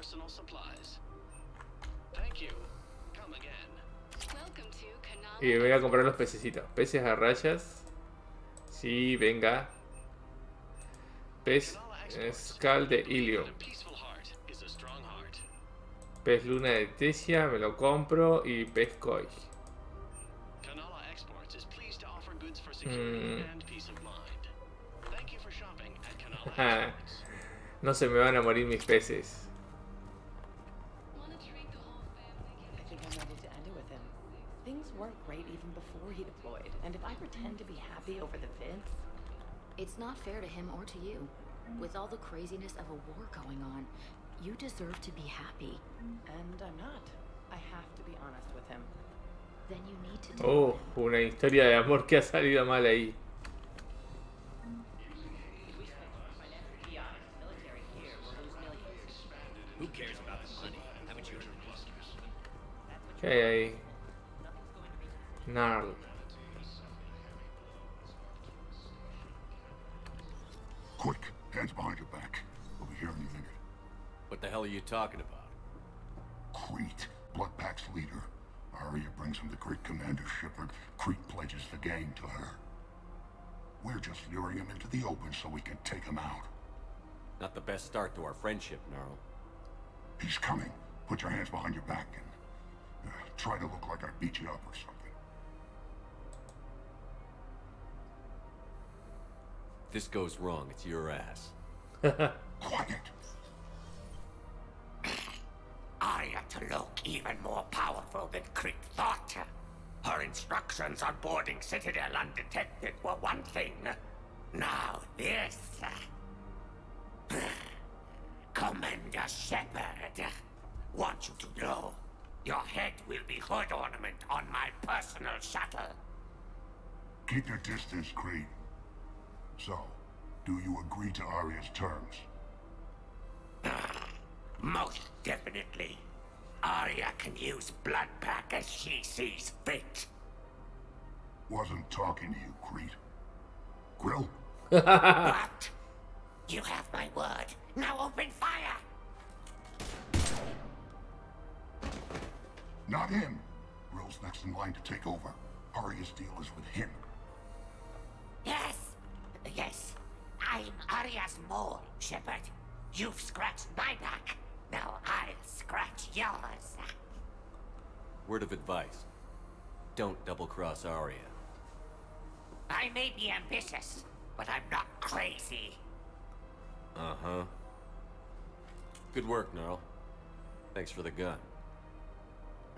Speaker 1: Y me voy a comprar los pececitos. Peces a rayas. Sí, venga. Pez Skull de Ilium. Pez luna de Tesia, me lo compro. Y pez koi. No se me van a morir mis peces.
Speaker 3: I think I'm ready to end it with him. Things weren't great even before he deployed, and if I pretend to be happy over the vids...
Speaker 15: It's not fair to him or to you. With all the craziness of a war going on, you deserve to be happy.
Speaker 3: And I'm not. I have to be honest with him.
Speaker 15: Then you need to
Speaker 1: Oh, una historia de amor que ha salido mal ahí.
Speaker 6: Who cares about the money? Haven't you heard?
Speaker 1: ¿Qué hay ahí? Narl.
Speaker 18: Quick, hands behind your back. We'll be hearing you in it.
Speaker 5: What the hell are you talking about?
Speaker 18: Crete, Blood Pack's leader. Arya brings him to Crete Commander Shepard. Crete pledges the gang to her. We're just luring him into the open so we can take him out.
Speaker 5: Not the best start to our friendship, Gnarl.
Speaker 18: He's coming. Put your hands behind your back and try to look like I beat you up or something.
Speaker 5: If this goes wrong, it's your ass.
Speaker 18: Quiet.
Speaker 13: Arya to look even more powerful than Crete thought. Her instructions on boarding Citadel undetected were one thing. Now this. Commander Shepard, want you to know, your head will be hood ornament on my personal shuttle.
Speaker 18: Keep your distance, Crete. So, do you agree to Arya's terms?
Speaker 13: Most definitely. Arya can use Blood Pack as she sees fit.
Speaker 18: Wasn't talking to you, Crete. Grill?
Speaker 13: What? You have my word. Now open fire!
Speaker 18: Not him. Grill's next in line to take over. Arya's deal is with him.
Speaker 13: Yes. I'm Arya's mole, Shepard. You've scratched my back. Now I'll scratch yours.
Speaker 5: Word of advice. Don't double-cross Arya.
Speaker 13: I may be ambitious, but I'm not crazy.
Speaker 5: Uh-huh. Good work, Gnarl. Thanks for the gun.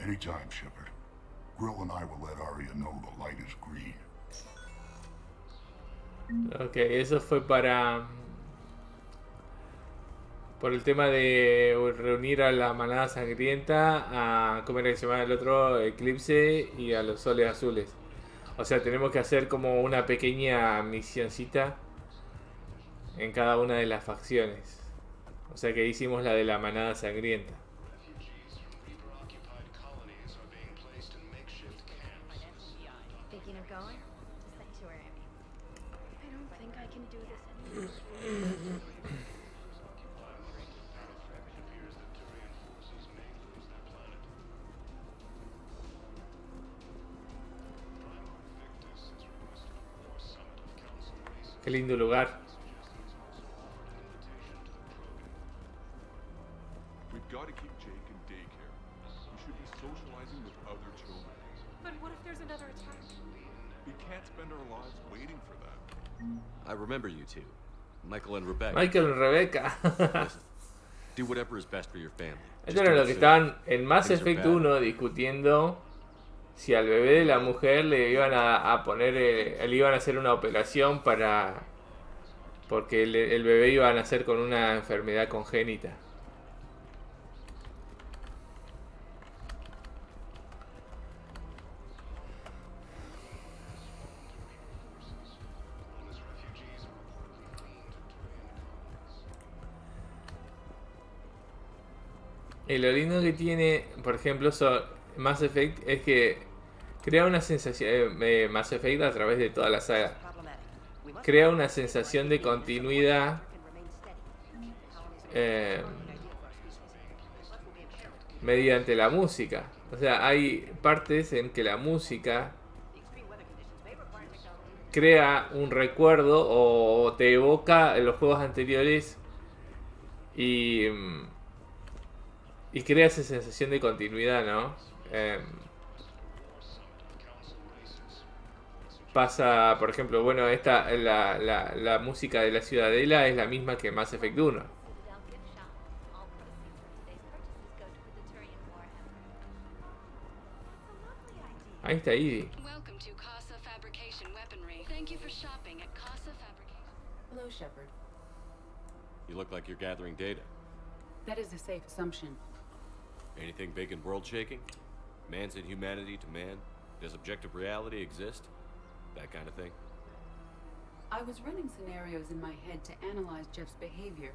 Speaker 18: Anytime, Shepard. Grill and I will let Arya know the light is green.
Speaker 1: Ok, eso fue para... Por el tema de reunir a la manada sangrienta, a... ¿Cómo era que se llama el otro? Eclipse y a los soles azules. O sea, tenemos que hacer como una pequeña misioncita en cada una de las facciones. O sea que hicimos la de la manada sangrienta.
Speaker 12: Thinking of going? To Sanctuary. I don't think I can do this anymore.
Speaker 1: Qué lindo lugar.
Speaker 19: We've got to keep Jake in daycare. We should be socializing with other children.
Speaker 17: But what if there's another attack?
Speaker 19: We can't spend our lives waiting for that.
Speaker 5: I remember you two. Michael and Rebecca.
Speaker 1: Michael y Rebecca.
Speaker 5: Listen, do whatever is best for your family.
Speaker 1: Esto era lo que estaban en Mass Effect 1 discutiendo si al bebé de la mujer le iban a poner, le iban a hacer una operación para... Porque el bebé iba a nacer con una enfermedad congénita. Y lo lindo que tiene, por ejemplo, Mass Effect es que crea una sensación, Mass Effect a través de toda la saga, crea una sensación de continuidad mediante la música. O sea, hay partes en que la música crea un recuerdo o te evoca en los juegos anteriores Y, y crea esa sensación de continuidad, ¿no? Pasa, por ejemplo, bueno, la música de la Ciudadela es la misma que Mass Effect 1. Ahí está Edie.
Speaker 14: Hello, Shepard.
Speaker 5: You look like you're gathering data.
Speaker 14: That is a safe assumption.
Speaker 5: Anything big and world-shaking? Man's inhumanity to man? Does objective reality exist? That kind of thing?
Speaker 14: I was running scenarios in my head to analyze Jeff's behavior.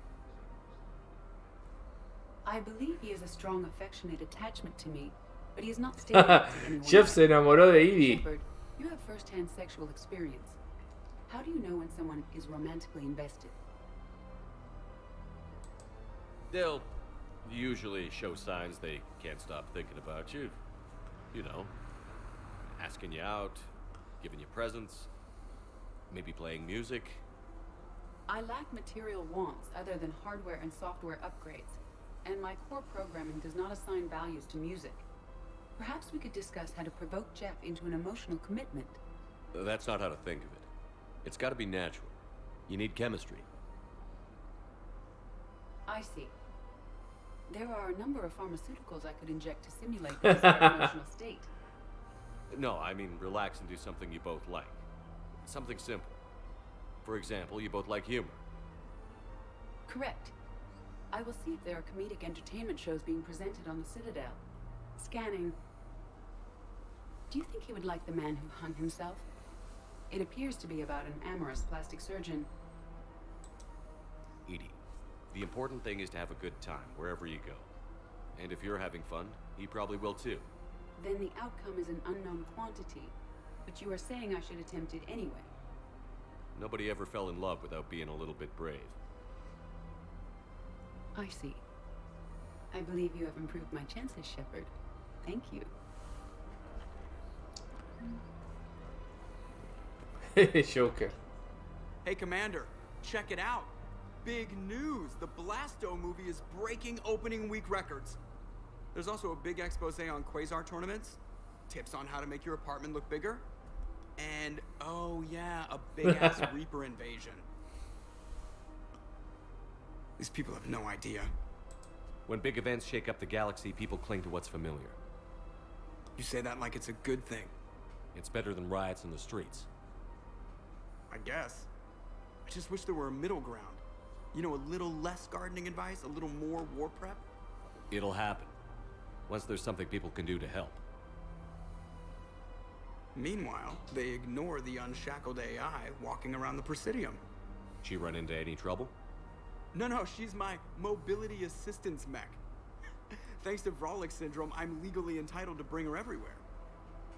Speaker 14: I believe he has a strong affectionate attachment to me, but he has not stated it to anyone
Speaker 1: Jeff
Speaker 14: else.
Speaker 1: se enamoró de Edie.
Speaker 14: Shepard, you have first-hand sexual experience. How do you know when someone is romantically invested?
Speaker 5: They'll usually show signs they can't stop thinking about you. You know, asking you out, giving you presents, maybe playing music.
Speaker 14: I lack material wants other than hardware and software upgrades, and my core programming does not assign values to music. Perhaps we could discuss how to provoke Jeff into an emotional commitment.
Speaker 5: That's not how to think of it. It's got to be natural. You need chemistry.
Speaker 14: I see. There are a number of pharmaceuticals I could inject to simulate this emotional state.
Speaker 5: No, I mean relax and do something you both like. Something simple. For example, you both like humor.
Speaker 14: Correct. I will see if there are comedic entertainment shows being presented on the Citadel. Scanning. Do you think he would like The Man Who Hung Himself? It appears to be about an amorous plastic surgeon.
Speaker 5: Edie, the important thing is to have a good time wherever you go. And if you're having fun, he probably will too.
Speaker 14: Then the outcome is an unknown quantity. But you are saying I should attempt it anyway.
Speaker 5: Nobody ever fell in love without being a little bit brave.
Speaker 14: I see. I believe you have improved my chances, Shepard. Thank you.
Speaker 1: Joker.
Speaker 6: Hey, Commander, check it out. Big news. The Blasto movie is breaking opening week records. There's also a big expose on Quasar tournaments, tips on how to make your apartment look bigger, and, oh yeah, a big-ass Reaper invasion. These people have no idea.
Speaker 5: When big events shake up the galaxy, people cling to what's familiar.
Speaker 6: You say that like it's a good thing.
Speaker 5: It's better than riots in the streets.
Speaker 6: I guess. I just wish there were a middle ground. You know, a little less gardening advice, a little more war prep.
Speaker 5: It'll happen. Once there's something people can do to help.
Speaker 6: Meanwhile, they ignore the unshackled AI walking around the Presidium.
Speaker 5: She run into any trouble?
Speaker 6: No, she's my mobility assistance mech. Thanks to Vrolic syndrome, I'm legally entitled to bring her everywhere.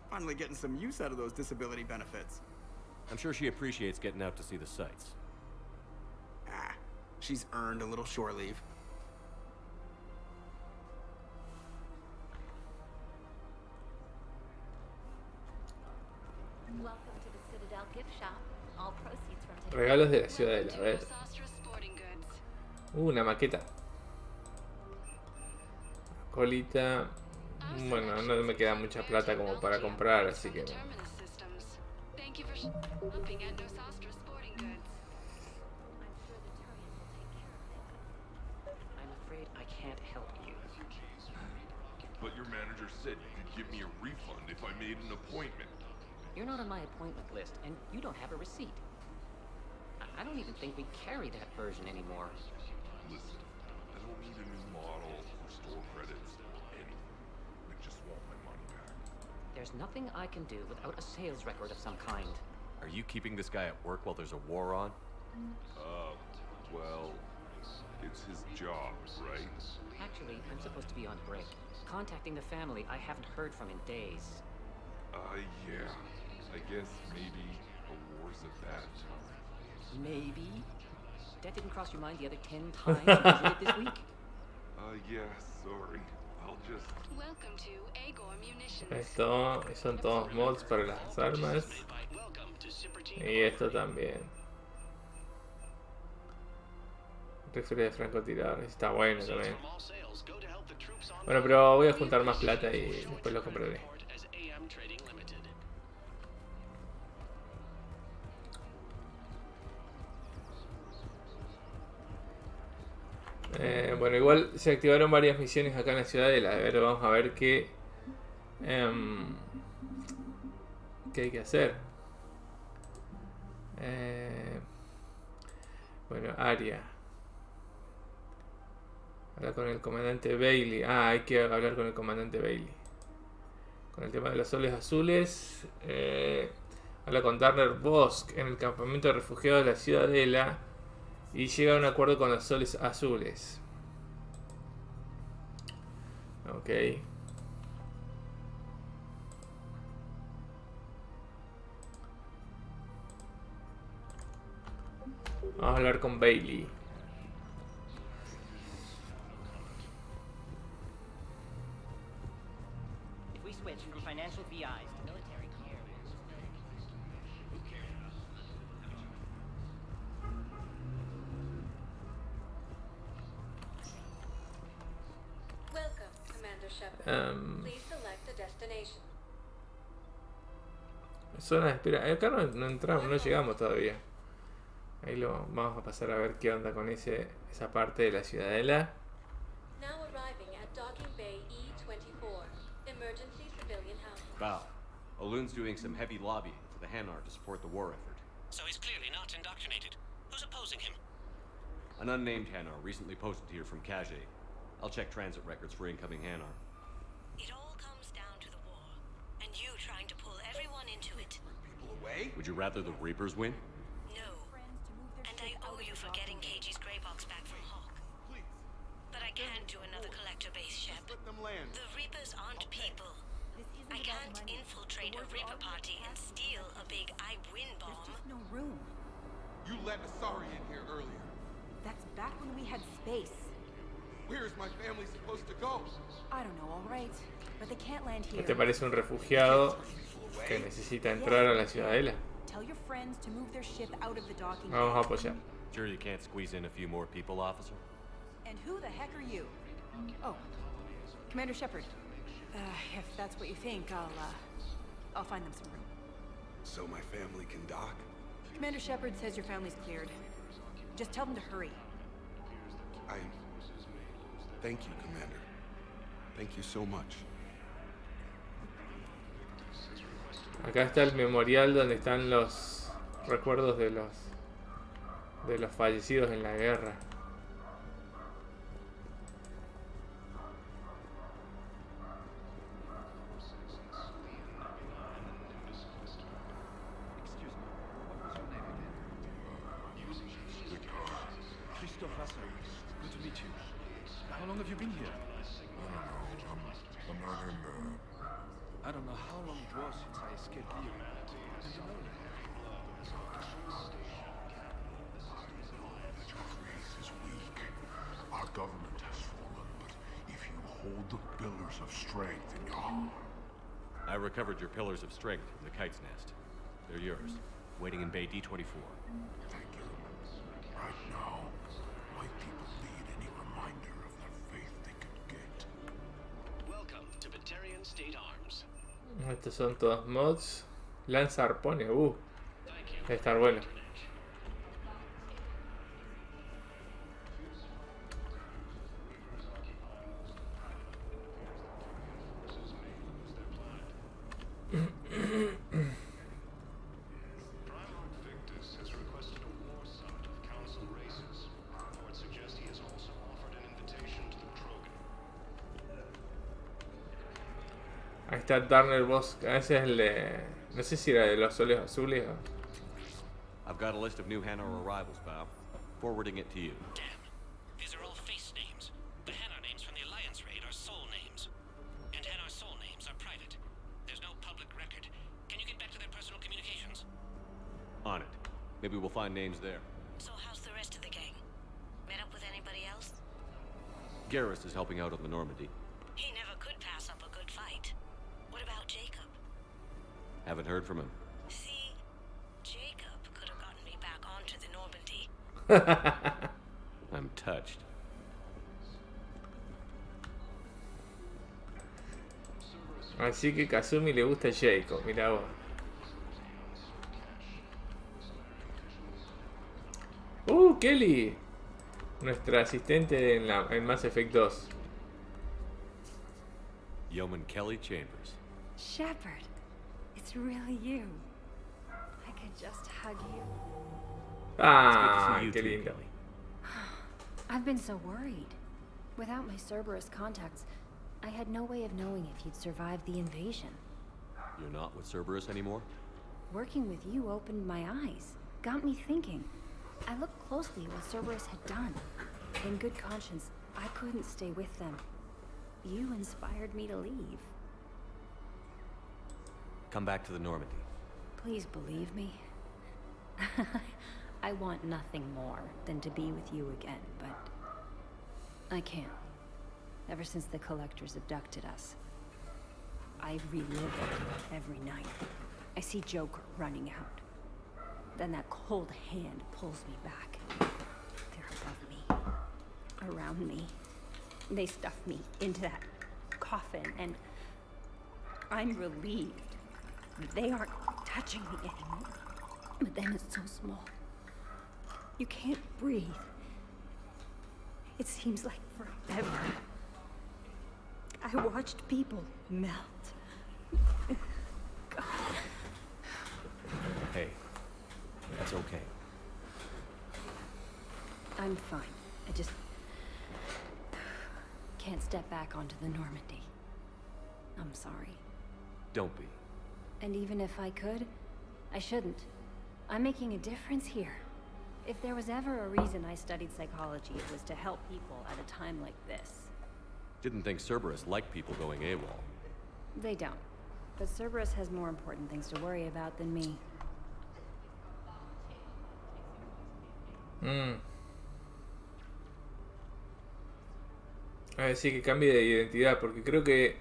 Speaker 6: Finally getting some use out of those disability benefits.
Speaker 5: I'm sure she appreciates getting out to see the sights.
Speaker 6: Ah, she's earned a little shore leave.
Speaker 15: Welcome to the Citadel gift shop. All proceeds from today's
Speaker 1: Regalos de la Ciudadela, a ver. Una maqueta. Colita. Bueno, no me queda mucha plata como para comprar, así que...
Speaker 16: I'm afraid I can't help you.
Speaker 19: But your manager said you could give me a refund if I made an appointment.
Speaker 16: You're not on my appointment list, and you don't have a receipt. I don't even think we carry that version anymore.
Speaker 19: Listen, I don't need a new model or store credits or anything. I just want my money back.
Speaker 16: There's nothing I can do without a sales record of some kind.
Speaker 5: Are you keeping this guy at work while there's a war on?
Speaker 19: Well, it's his job, right?
Speaker 16: Actually, I'm supposed to be on break. Contacting the family I haven't heard from in days.
Speaker 19: Yeah. I guess maybe a war's a bad time.
Speaker 16: Maybe? That didn't cross your mind the other 10 times you visited this week?
Speaker 19: Yeah, sorry. I'll just...
Speaker 2: Welcome to Agor Munitions.
Speaker 1: Esto son todos mods para las armas. Y esto también. Rifle de francotirador. Está bueno también. Bueno, pero voy a juntar más plata y después lo compraré. Bueno, igual se activaron varias misiones acá en la ciudadela. A ver, vamos a ver qué hay que hacer. Bueno, área. Hablar con el comandante Bailey. Ah, hay que hablar con el comandante Bailey. Con el tema de los soles azules. Habla con Turner Bosk en el campamento de refugiados de la ciudadela. Y llega a un acuerdo con los soles azules. Ok. Vamos a hablar con Bailey.
Speaker 9: If we switch from financial VIs to military care.
Speaker 17: Welcome, Commander Shepard. Please select a destination.
Speaker 1: Zona de espera. Acá no entramos, no llegamos todavía. Ahí lo vamos a pasar a ver qué onda con esa parte de la ciudadela.
Speaker 17: Now arriving at Docking Bay E24, emergency civilian housing.
Speaker 5: Val, Olun's doing some heavy lobbying for the Hanar to support the war effort.
Speaker 13: So he's clearly not indoctrinated. Who's opposing him?
Speaker 5: An unnamed Hanar recently posted here from Kajay. I'll check transit records for incoming Hanar.
Speaker 11: It all comes down to the war, and you trying to pull everyone into it.
Speaker 5: People away? Would you rather the Reapers win?
Speaker 11: No. And I owe you for getting KG's grey box back from Hawk. But I can't do another collector base, Shep. The Reapers aren't people. I can't infiltrate a Reaper party and steal a big I win bomb.
Speaker 21: There's just no room.
Speaker 19: You let Asari in here earlier.
Speaker 21: That's back when we had space.
Speaker 19: Where is my family supposed to go?
Speaker 21: I don't know, all right. But they can't land here.
Speaker 1: Este parece un refugiado que necesita entrar a la ciudadela.
Speaker 21: Tell your friends to move their ship out of the docking.
Speaker 1: Vamos a apoyar.
Speaker 5: Sure you can't squeeze in a few more people, officer?
Speaker 21: And who the heck are you? Oh, Commander Shepard. If that's what you think, I'll find them some room.
Speaker 19: So my family can dock?
Speaker 21: Commander Shepard says your family's cleared. Just tell them to hurry.
Speaker 19: Thank you, Commander. Thank you so much.
Speaker 1: Acá está el memorial donde están los recuerdos de los fallecidos en la guerra.
Speaker 6: Good to meet you. How long have you been here?
Speaker 18: I'm not in
Speaker 6: I don't know how long it was since I escaped here. And you know,
Speaker 18: Your faith is weak. Our government has fallen, but if you hold the pillars of strength in your heart.
Speaker 5: I recovered your pillars of strength from the Kite's Nest. They're yours, waiting in Bay D24.
Speaker 18: Thank you. Right now, my people need any reminder of the faith they can get.
Speaker 13: Welcome to Batarian State Arms.
Speaker 1: Estos son todos mods. Lanza arpones, debe estar bueno. Ahí está Turner Bosk. Ese es el de... No sé si era de los soles azules o...
Speaker 5: I've got a list of new Hanar arrivals, pal. Forwarding it to you.
Speaker 13: Damn. These are all face names. The Hanar names from the Alliance raid are soul names. And Hanar soul names are private. There's no public record. Can you get back to their personal communications?
Speaker 5: On it. Maybe we'll find names there.
Speaker 11: So how's the rest of the gang? Met up with anybody else?
Speaker 5: Garrus is helping out on the Normandy.
Speaker 11: He never could pass up a good fight. What about Jacob?
Speaker 5: Haven't heard from him.
Speaker 11: See? Jacob could have gotten me back onto the Normandy.
Speaker 5: I'm touched.
Speaker 1: Así que Kazumi le gusta Jacob, mira vos. Kelly, nuestra asistente en Mass Effect 2.
Speaker 5: Yeoman Kelly Chambers.
Speaker 12: Shepard, it's really you. I could just hug you.
Speaker 1: Ah, qué lindo.
Speaker 4: I've been so worried. Without my Cerberus contacts, I had no way of knowing if you'd survived the invasion.
Speaker 5: You're not with Cerberus anymore?
Speaker 4: Working with you opened my eyes, got me thinking. I looked closely at what Cerberus had done. In good conscience, I couldn't stay with them. You inspired me to leave.
Speaker 5: Come back to the Normandy.
Speaker 4: Please believe me. I want nothing more than to be with you again, but I can't. Ever since the Collectors abducted us, I relive it every night. I see Joker running out. Then that cold hand pulls me back. They're above me, around me. They stuff me into that coffin, and I'm relieved that they aren't touching me anymore. But then it's so small. You can't breathe. It seems like forever. I watched people melt. God.
Speaker 5: Hey, that's okay.
Speaker 4: I'm fine. I just can't step back onto the Normandy. I'm sorry.
Speaker 5: Don't be.
Speaker 4: And even if I could, I shouldn't. I'm making a difference here. If there was ever a reason I studied psychology, it was to help people at a time like this.
Speaker 5: Didn't think Cerberus liked people going AWOL.
Speaker 4: They don't. But Cerberus has more important things to worry about than me.
Speaker 1: A ver, sí, que cambie de identidad, porque creo que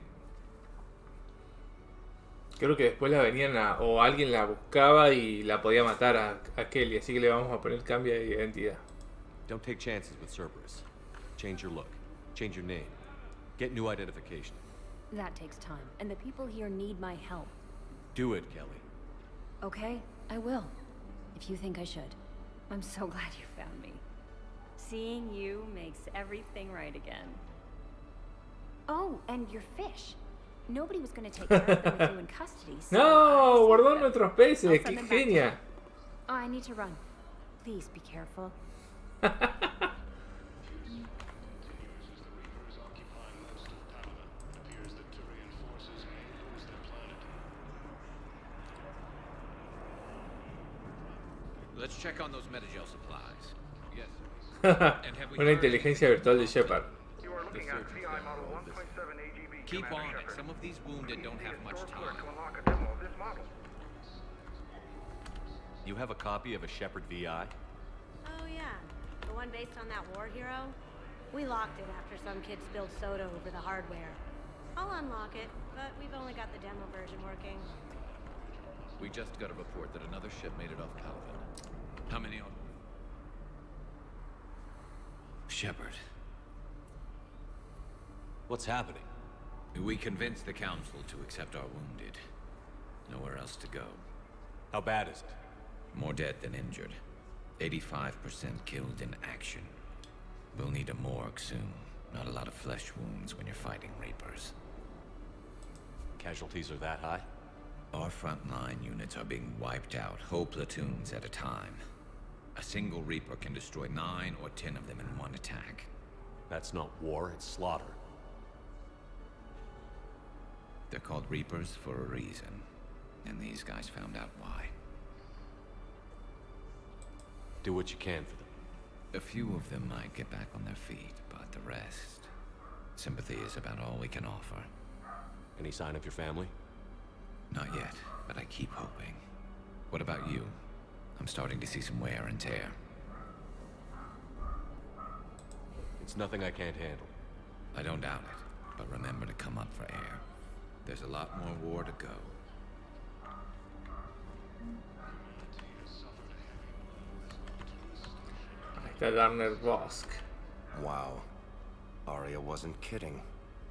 Speaker 1: después la venían o alguien la buscaba y la podía matar a Kelly, así que le vamos a poner cambio de identidad.
Speaker 5: Don't take chances with Cerberus. Change your look. Change your name. Get new identification.
Speaker 4: That takes time, and the people here need my help.
Speaker 5: Do it, Kelly.
Speaker 4: Okay, I will. If you think I should. I'm so glad you found me. Seeing you makes everything right again. Oh, and your fish. Nobody was going to take care of them with you in custody. So
Speaker 1: No, guardó nuestros peces, qué genia.
Speaker 4: Oh, I need to run. Please be careful.
Speaker 7: Let's check on those Metagel supplies. Yes, sir. And have we
Speaker 1: Una inteligencia virtual de Shepard.
Speaker 7: The surgeon's got all of this. Keep on it. Some of these wounded don't have much time.
Speaker 5: You have a copy of a Shepard VI?
Speaker 22: Oh yeah, the one based on that war hero? We locked it after some kid spilled soda over the hardware. I'll unlock it, but we've only got the demo version working.
Speaker 7: We just got a report that another ship made it off Calvin. How many on? Shepard.
Speaker 5: What's happening?
Speaker 7: We convinced the Council to accept our wounded. Nowhere else to go.
Speaker 5: How bad is it?
Speaker 7: More dead than injured. 85% killed in action. We'll need a morgue soon. Not a lot of flesh wounds when you're fighting Reapers.
Speaker 5: Casualties are that high?
Speaker 7: Our frontline units are being wiped out, whole platoons at a time. A single Reaper can destroy 9 or 10 of them in one attack.
Speaker 5: That's not war, it's slaughter.
Speaker 7: They're called Reapers for a reason, and these guys found out why.
Speaker 5: Do what you can for them.
Speaker 7: A few of them might get back on their feet, but the rest... Sympathy is about all we can offer.
Speaker 5: Any sign of your family?
Speaker 7: Not yet, but I keep hoping. What about you? I'm starting to see some wear and tear.
Speaker 5: It's nothing I can't handle.
Speaker 7: I don't doubt it, but remember to come up for air. There's a lot more war to go.
Speaker 1: Ahí está Darner Bosk.
Speaker 8: Wow. Arya wasn't kidding.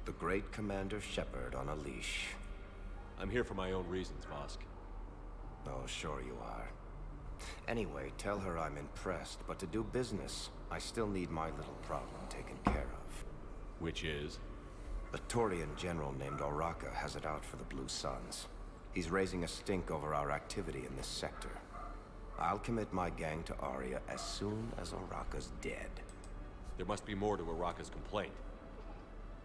Speaker 8: The great Commander Shepard on a leash.
Speaker 5: I'm here for my own reasons, Vosk.
Speaker 8: Oh, sure you are. Anyway, tell her I'm impressed, but to do business, I still need my little problem taken care of.
Speaker 5: Which is?
Speaker 8: A Turian general named Oraka has it out for the Blue Suns. He's raising a stink over our activity in this sector. I'll commit my gang to Arya as soon as Oraka's dead.
Speaker 5: There must be more to Oraka's complaint.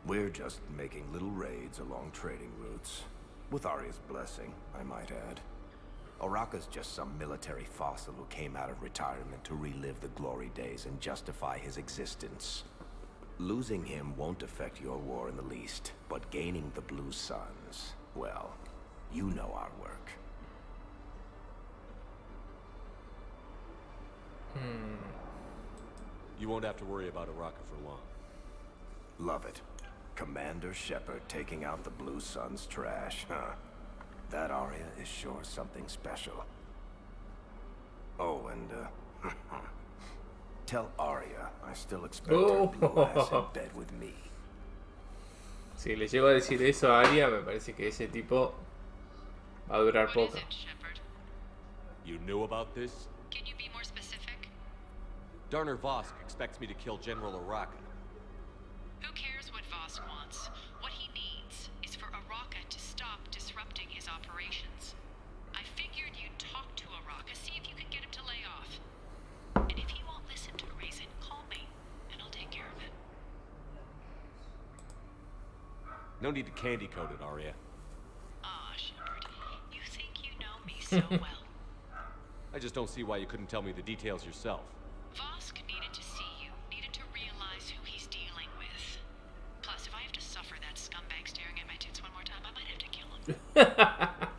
Speaker 8: We're just making little raids along trading routes. With Arya's blessing, I might add. Oraka's just some military fossil who came out of retirement to relive the glory days and justify his existence. Losing him won't affect your war in the least, but gaining the Blue Suns, well, you know our work.
Speaker 5: You won't have to worry about Oraka for long.
Speaker 8: Love it. Commander Shepard taking out the Blue Suns trash, huh? That Arya is sure something special. Oh, and, tell Arya I still expect her blue ass in bed with me.
Speaker 1: Si le llego a decir eso a Arya, me parece que ese tipo va a durar poco.
Speaker 5: You knew about this?
Speaker 10: Can you be more specific?
Speaker 5: Darner Vosk expects me to kill General Oraka.
Speaker 10: Who cares what Vosk wants? What he needs is for Oraka to stop disrupting his operations. I figured you'd talk to Oraka, see if you can get him to lay off. And if he won't listen to reason, call me, and I'll take care of it.
Speaker 5: No need to candy coat it, Arya.
Speaker 10: Ah, Shepard, you think you know me so well.
Speaker 5: I just don't see why you couldn't tell me the details yourself.
Speaker 10: Vosk needed to see you, needed to realize who he's dealing with. Plus, if I have to suffer that scumbag staring at my tits one more time, I might have to kill him.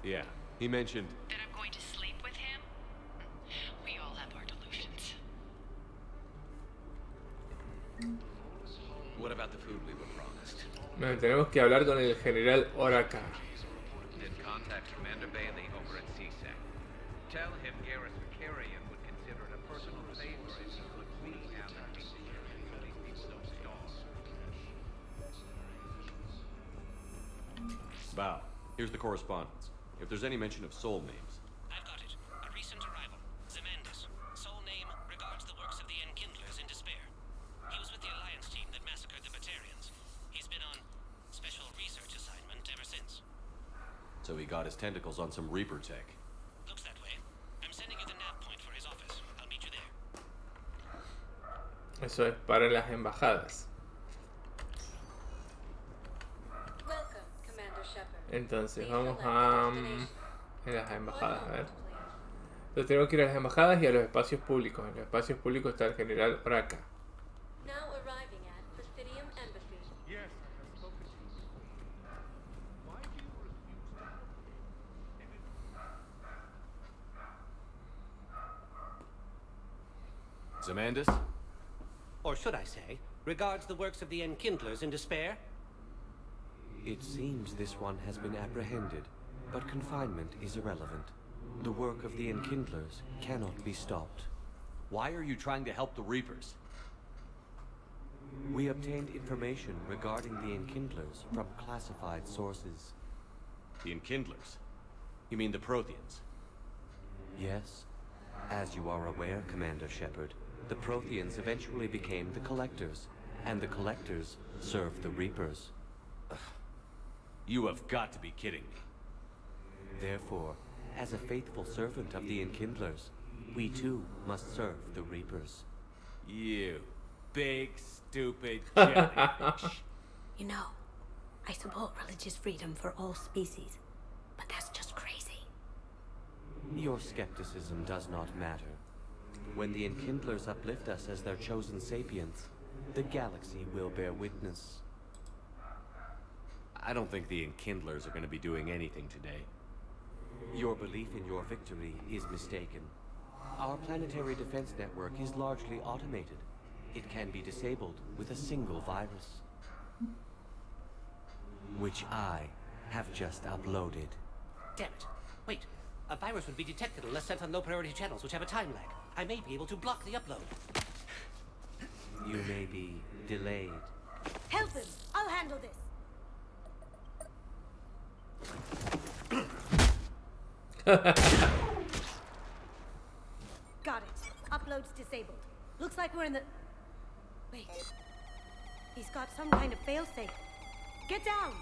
Speaker 5: Yeah, he mentioned...
Speaker 10: That I'm going to sleep with him? We all have our delusions.
Speaker 7: What about the food we were promised?
Speaker 1: Bueno, tenemos que hablar con el general Oraka.
Speaker 7: Then contact Commander Bailey over at CSEC. Tell him Garrus Vicarian would consider it a personal favor if he could please Alan so these people don't starve.
Speaker 5: Val, here's the correspondence. If there's any mention of soul names.
Speaker 9: I've got it. A recent arrival. Zemandis. Sole name regards the works of the Enkindlers in despair. He was with the Alliance team that massacred the Batarians. He's been on special research assignment ever since.
Speaker 5: So he got his tentacles on some Reaper tech.
Speaker 9: Looks that way. I'm sending you the nav point for his office. I'll meet you there.
Speaker 1: Eso es para las embajadas.
Speaker 17: Welcome, Commander Shepard.
Speaker 1: Entonces vamos a las embajadas, a ver. Entonces tenemos que ir a las embajadas y a los espacios públicos. En los espacios públicos está el general Oraka.
Speaker 17: Now arriving at Presidium Embassy.
Speaker 19: Yes, I have spoken to you. Why do you refuse to...
Speaker 5: Zemandis?
Speaker 9: Or should I say, regards the works of the Enkindlers in despair?
Speaker 23: It seems this one has been apprehended, but confinement is irrelevant. The work of the Enkindlers cannot be stopped.
Speaker 5: Why are you trying to help the Reapers?
Speaker 23: We obtained information regarding the Enkindlers from classified sources.
Speaker 5: The Enkindlers? You mean the Protheans?
Speaker 23: Yes. As you are aware, Commander Shepard, the Protheans eventually became the Collectors, and the Collectors served the Reapers.
Speaker 5: You have got to be kidding me.
Speaker 23: Therefore, as a faithful servant of the Enkindlers, we too must serve the Reapers.
Speaker 5: You big, stupid jellyfish.
Speaker 22: You know, I support religious freedom for all species, but that's just crazy.
Speaker 23: Your skepticism does not matter. When the Enkindlers uplift us as their chosen sapients, the galaxy will bear witness.
Speaker 5: I don't think the Enkindlers are going to be doing anything today.
Speaker 23: Your belief in your victory is mistaken. Our planetary defense network is largely automated. It can be disabled with a single virus, which I have just uploaded.
Speaker 9: Damn it. Wait. A virus would be detected unless sent on low priority channels which have a time lag. I may be able to block the upload.
Speaker 23: you may be delayed.
Speaker 22: Help him! I'll handle this! Got it. Upload's disabled. Looks like we're in the... Wait. He's got some kind of failsafe. Get down!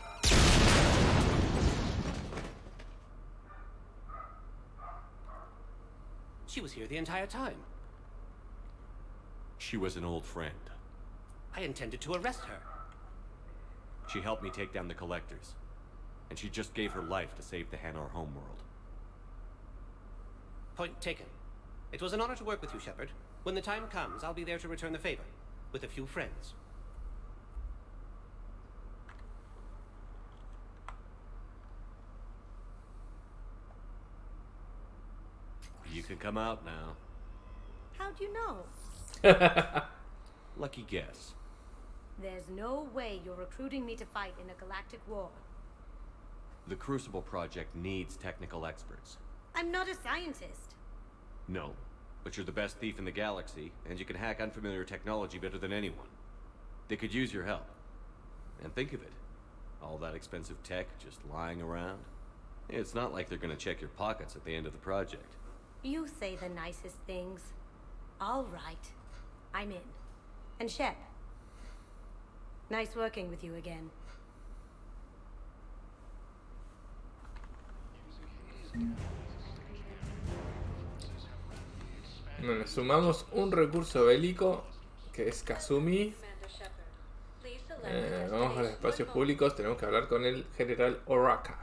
Speaker 23: She was here the entire time.
Speaker 5: She was an old friend.
Speaker 23: I intended to arrest her.
Speaker 5: She helped me take down the Collectors. And she just gave her life to save the Hanar homeworld.
Speaker 23: Point taken. It was an honor to work with you, Shepard. When the time comes, I'll be there to return the favor. With a few friends.
Speaker 5: You can come out now.
Speaker 22: How'd you know?
Speaker 5: Lucky guess.
Speaker 22: There's no way you're recruiting me to fight in a galactic war.
Speaker 5: The Crucible Project needs technical experts.
Speaker 22: I'm not a scientist.
Speaker 5: No, but you're the best thief in the galaxy, and you can hack unfamiliar technology better than anyone. They could use your help. And think of it. All that expensive tech just lying around. It's not like they're gonna check your pockets at the end of the project.
Speaker 22: You say the nicest things. All right. I'm in. And Shep. Nice working with you again.
Speaker 1: Bueno, sumamos un recurso bélico que es Kazumi. Vamos a los espacios públicos. Tenemos que hablar con el general Oraka.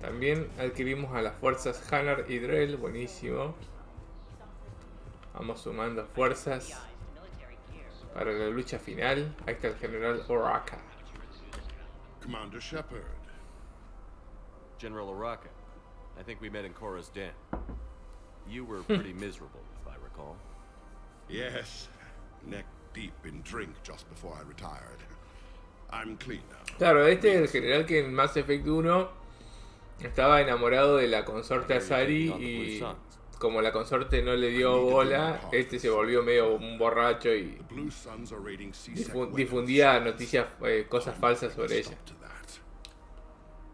Speaker 1: También adquirimos a las fuerzas Hanar y Drell. Buenísimo. Vamos sumando fuerzas para la lucha final. Ahí está el general Oraka.
Speaker 19: Commander Shepard.
Speaker 5: General Oraka, I think we met in Korra's den. You were pretty miserable, if I recall.
Speaker 19: Yes, neck deep in drink just before I retired. I'm clean now.
Speaker 1: Claro, este es el general que en Mass Effect 1 estaba enamorado de la consorte Asari y como la consorte no le dio bola, este se volvió medio un borracho y difundía noticias, cosas falsas sobre ella.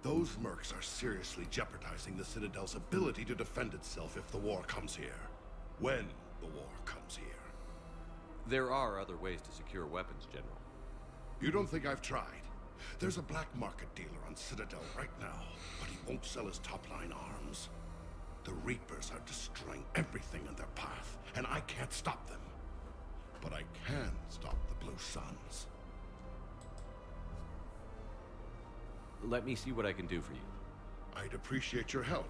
Speaker 19: Those mercs are seriously jeopardizing the Citadel's ability to defend itself if the war comes here. When the war comes here.
Speaker 5: There are other ways to secure weapons, General.
Speaker 19: You don't think I've tried? There's a black market dealer on Citadel right now, but he won't sell his top-line arms. The Reapers are destroying everything in their path, and I can't stop them. But I can stop the Blue Suns.
Speaker 5: Let me see what I can do for you.
Speaker 19: I'd appreciate your help,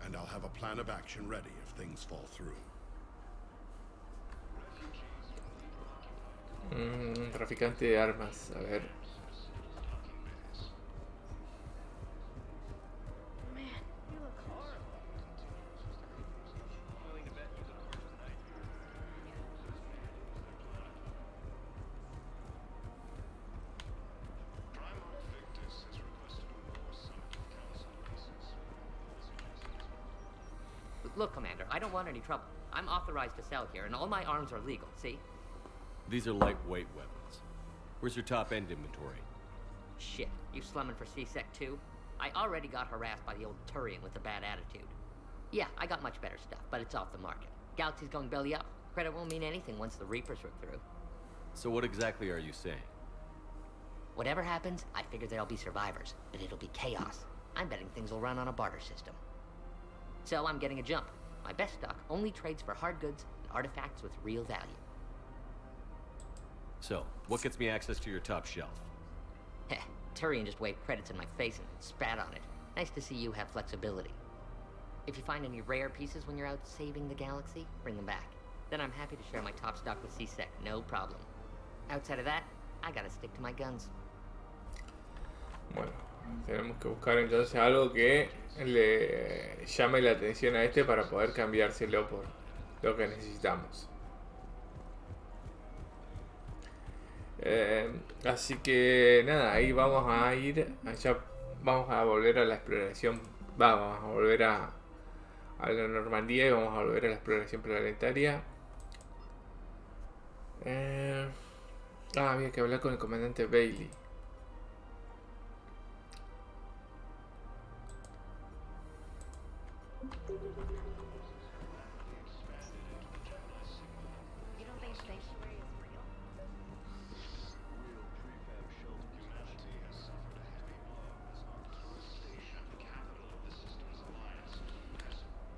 Speaker 19: and I'll have a plan of action ready if things fall through.
Speaker 1: Traficante de armas, a ver.
Speaker 16: Look, Commander, I don't want any trouble. I'm authorized to sell here, and all my arms are legal, see?
Speaker 5: These are lightweight weapons. Where's your top-end inventory?
Speaker 16: Shit, you slumming for C-Sec too? I already got harassed by the old Turian with a bad attitude. Yeah, I got much better stuff, but it's off the market. Galaxy's going belly up. Credit won't mean anything once the Reapers rip through.
Speaker 5: So what exactly are you saying?
Speaker 16: Whatever happens, I figure there'll be survivors, but it'll be chaos. I'm betting things will run on a barter system. So I'm getting a jump. My best stock only trades for hard goods and artifacts with real value.
Speaker 5: So, what gets me access to your top shelf?
Speaker 16: Heh, Turian just waved credits in my face and spat on it. Nice to see you have flexibility. If you find any rare pieces when you're out saving the galaxy, bring them back. Then I'm happy to share my top stock with C-Sec, no problem. Outside of that, I gotta stick to my guns.
Speaker 1: Bueno, tenemos que buscar entonces algo que le llame la atención a este para poder cambiárselo por lo que necesitamos. Así que nada, ahí vamos a ir, allá vamos a volver a la exploración, vamos a volver a a la Normandía y vamos a volver a la exploración planetaria. Había que hablar con el comandante Bailey.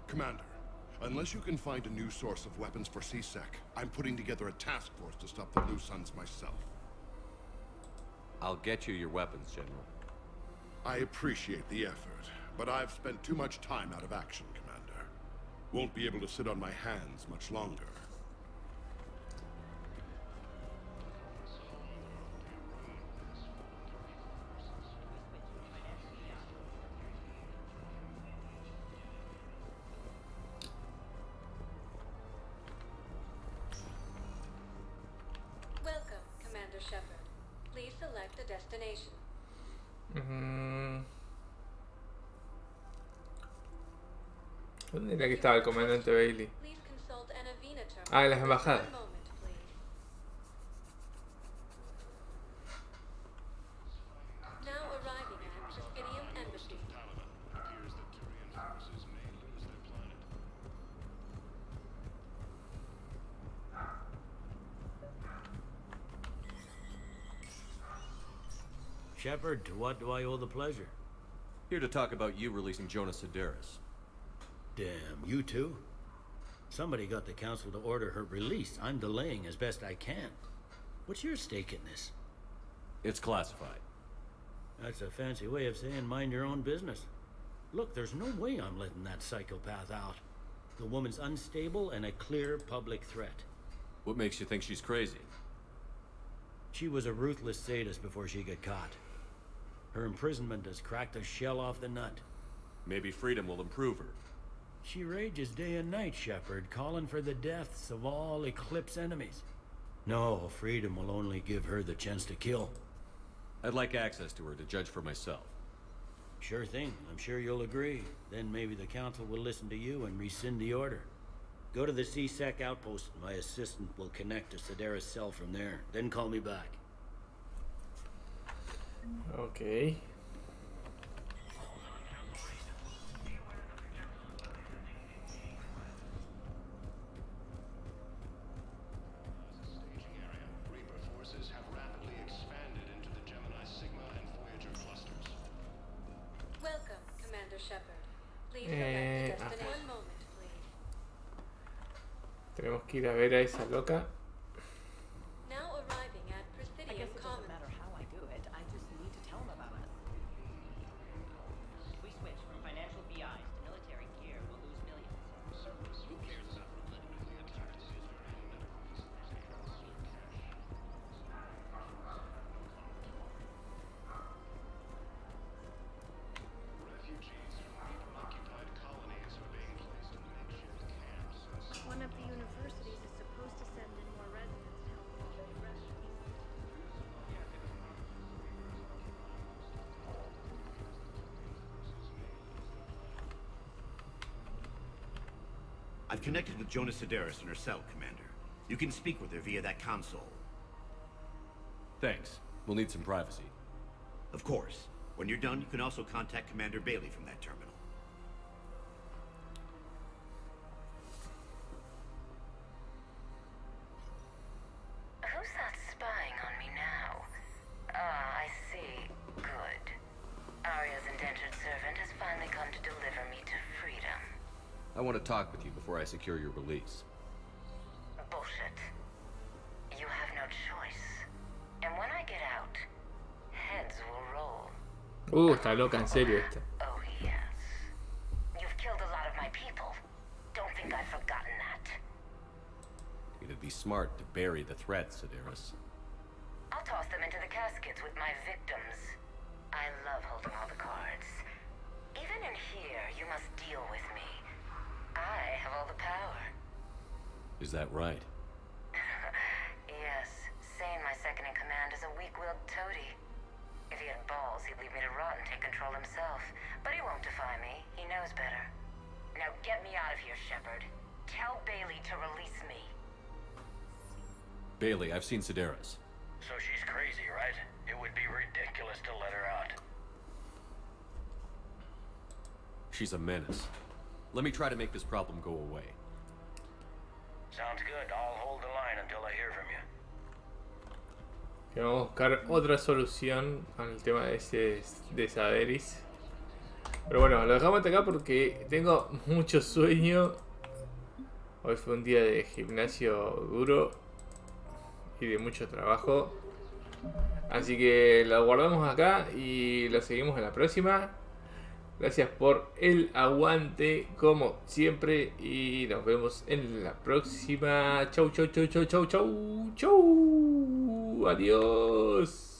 Speaker 19: Commander, unless you can find a new source of weapons for CSEC, I'm putting together a task force to stop the Blue Suns myself.
Speaker 5: I'll get you your weapons, General.
Speaker 19: I appreciate the effort, but I've spent too much time out of action, Commander. Won't be able to sit on my hands much longer.
Speaker 17: Welcome, Commander Shepard. Please select a destination.
Speaker 1: ¿Dónde era que estaba el comandante Bailey?
Speaker 17: Please consult an Avena terminal.
Speaker 1: Ah, en las embajadas.
Speaker 17: One moment, please. Now arriving at Presidium Embassy.
Speaker 3: Shepard, to what do I owe the pleasure?
Speaker 5: Here to talk about you releasing Jonas Sedaris.
Speaker 3: Damn, you too? Somebody got the council to order her release. I'm delaying as best I can. What's your stake in this?
Speaker 5: It's classified.
Speaker 3: That's a fancy way of saying mind your own business. Look, there's no way I'm letting that psychopath out. The woman's unstable and a clear public threat.
Speaker 5: What makes you think she's crazy?
Speaker 3: She was a ruthless sadist before she got caught. Her imprisonment has cracked the shell off the nut.
Speaker 5: Maybe freedom will improve her.
Speaker 3: She rages day and night, Shepard, calling for the deaths of all Eclipse enemies. No, freedom will only give her the chance to kill.
Speaker 5: I'd like access to her to judge for myself.
Speaker 3: Sure thing. I'm sure you'll agree. Then maybe the council will listen to you and rescind the order. Go to the CSEC outpost. My assistant will connect to Sedaris' cell from there. Then call me back.
Speaker 1: Okay.
Speaker 17: Welcome, Commander Shepard. Please select a destination. One moment, please.
Speaker 1: Tenemos que ir a ver a esa loca.
Speaker 17: Now arriving at
Speaker 21: I guess
Speaker 17: Presidium
Speaker 21: it doesn't
Speaker 17: Commons.
Speaker 21: matter how I do it. I just need to tell them about us.
Speaker 14: If we switch from financial BIs to military gear, we'll lose millions. Who cares about politically attacked
Speaker 12: One of the universities is supposed to send in more residents to help with the refugees.
Speaker 20: I've connected with Jonas Sedaris in her cell, Commander. You can speak with her via that console.
Speaker 5: Thanks. We'll need some privacy.
Speaker 20: Of course. When you're done, you can also contact Commander Bailey from that terminal.
Speaker 11: Who's that spying on me now? Ah, I see. Good. Arya's indentured servant has finally come to deliver me to freedom.
Speaker 5: I want to talk with you before I secure your release.
Speaker 11: Bullshit. You have no choice. And when I get out, heads will roll.
Speaker 1: Está loca, en serio esta.
Speaker 11: Oh, yes. You've killed a lot of my people. Don't think I've forgotten that.
Speaker 5: It'd be smart to bury the threat, Sedaris.
Speaker 11: I'll toss them into the caskets with my victims. I love holding all the cards. Even in here, you must deal with me. I have all the power.
Speaker 5: Is that right?
Speaker 11: Yes. Sane, my second in command, is a weak-willed toady. If he had balls, he'd leave me to rot and take control himself. But he won't defy me. He knows better. Now get me out of here, Shepard. Tell Bailey to release me.
Speaker 5: Bailey, I've seen Sedaris.
Speaker 2: So she's crazy, right? It would be ridiculous to let her out.
Speaker 5: She's a menace. Let me try to make this problem go away.
Speaker 2: Sounds good. I'll hold the line until I hear from you.
Speaker 1: Que vamos a buscar otra solución al tema de Sedaris. Pero bueno, lo dejamos hasta acá porque tengo mucho sueño. Hoy fue un día de gimnasio duro y de mucho trabajo. Así que lo guardamos acá y lo seguimos en la próxima. Gracias por el aguante como siempre y nos vemos en la próxima. Chau, chau, chau, chau, chau, chau, chau. Adiós.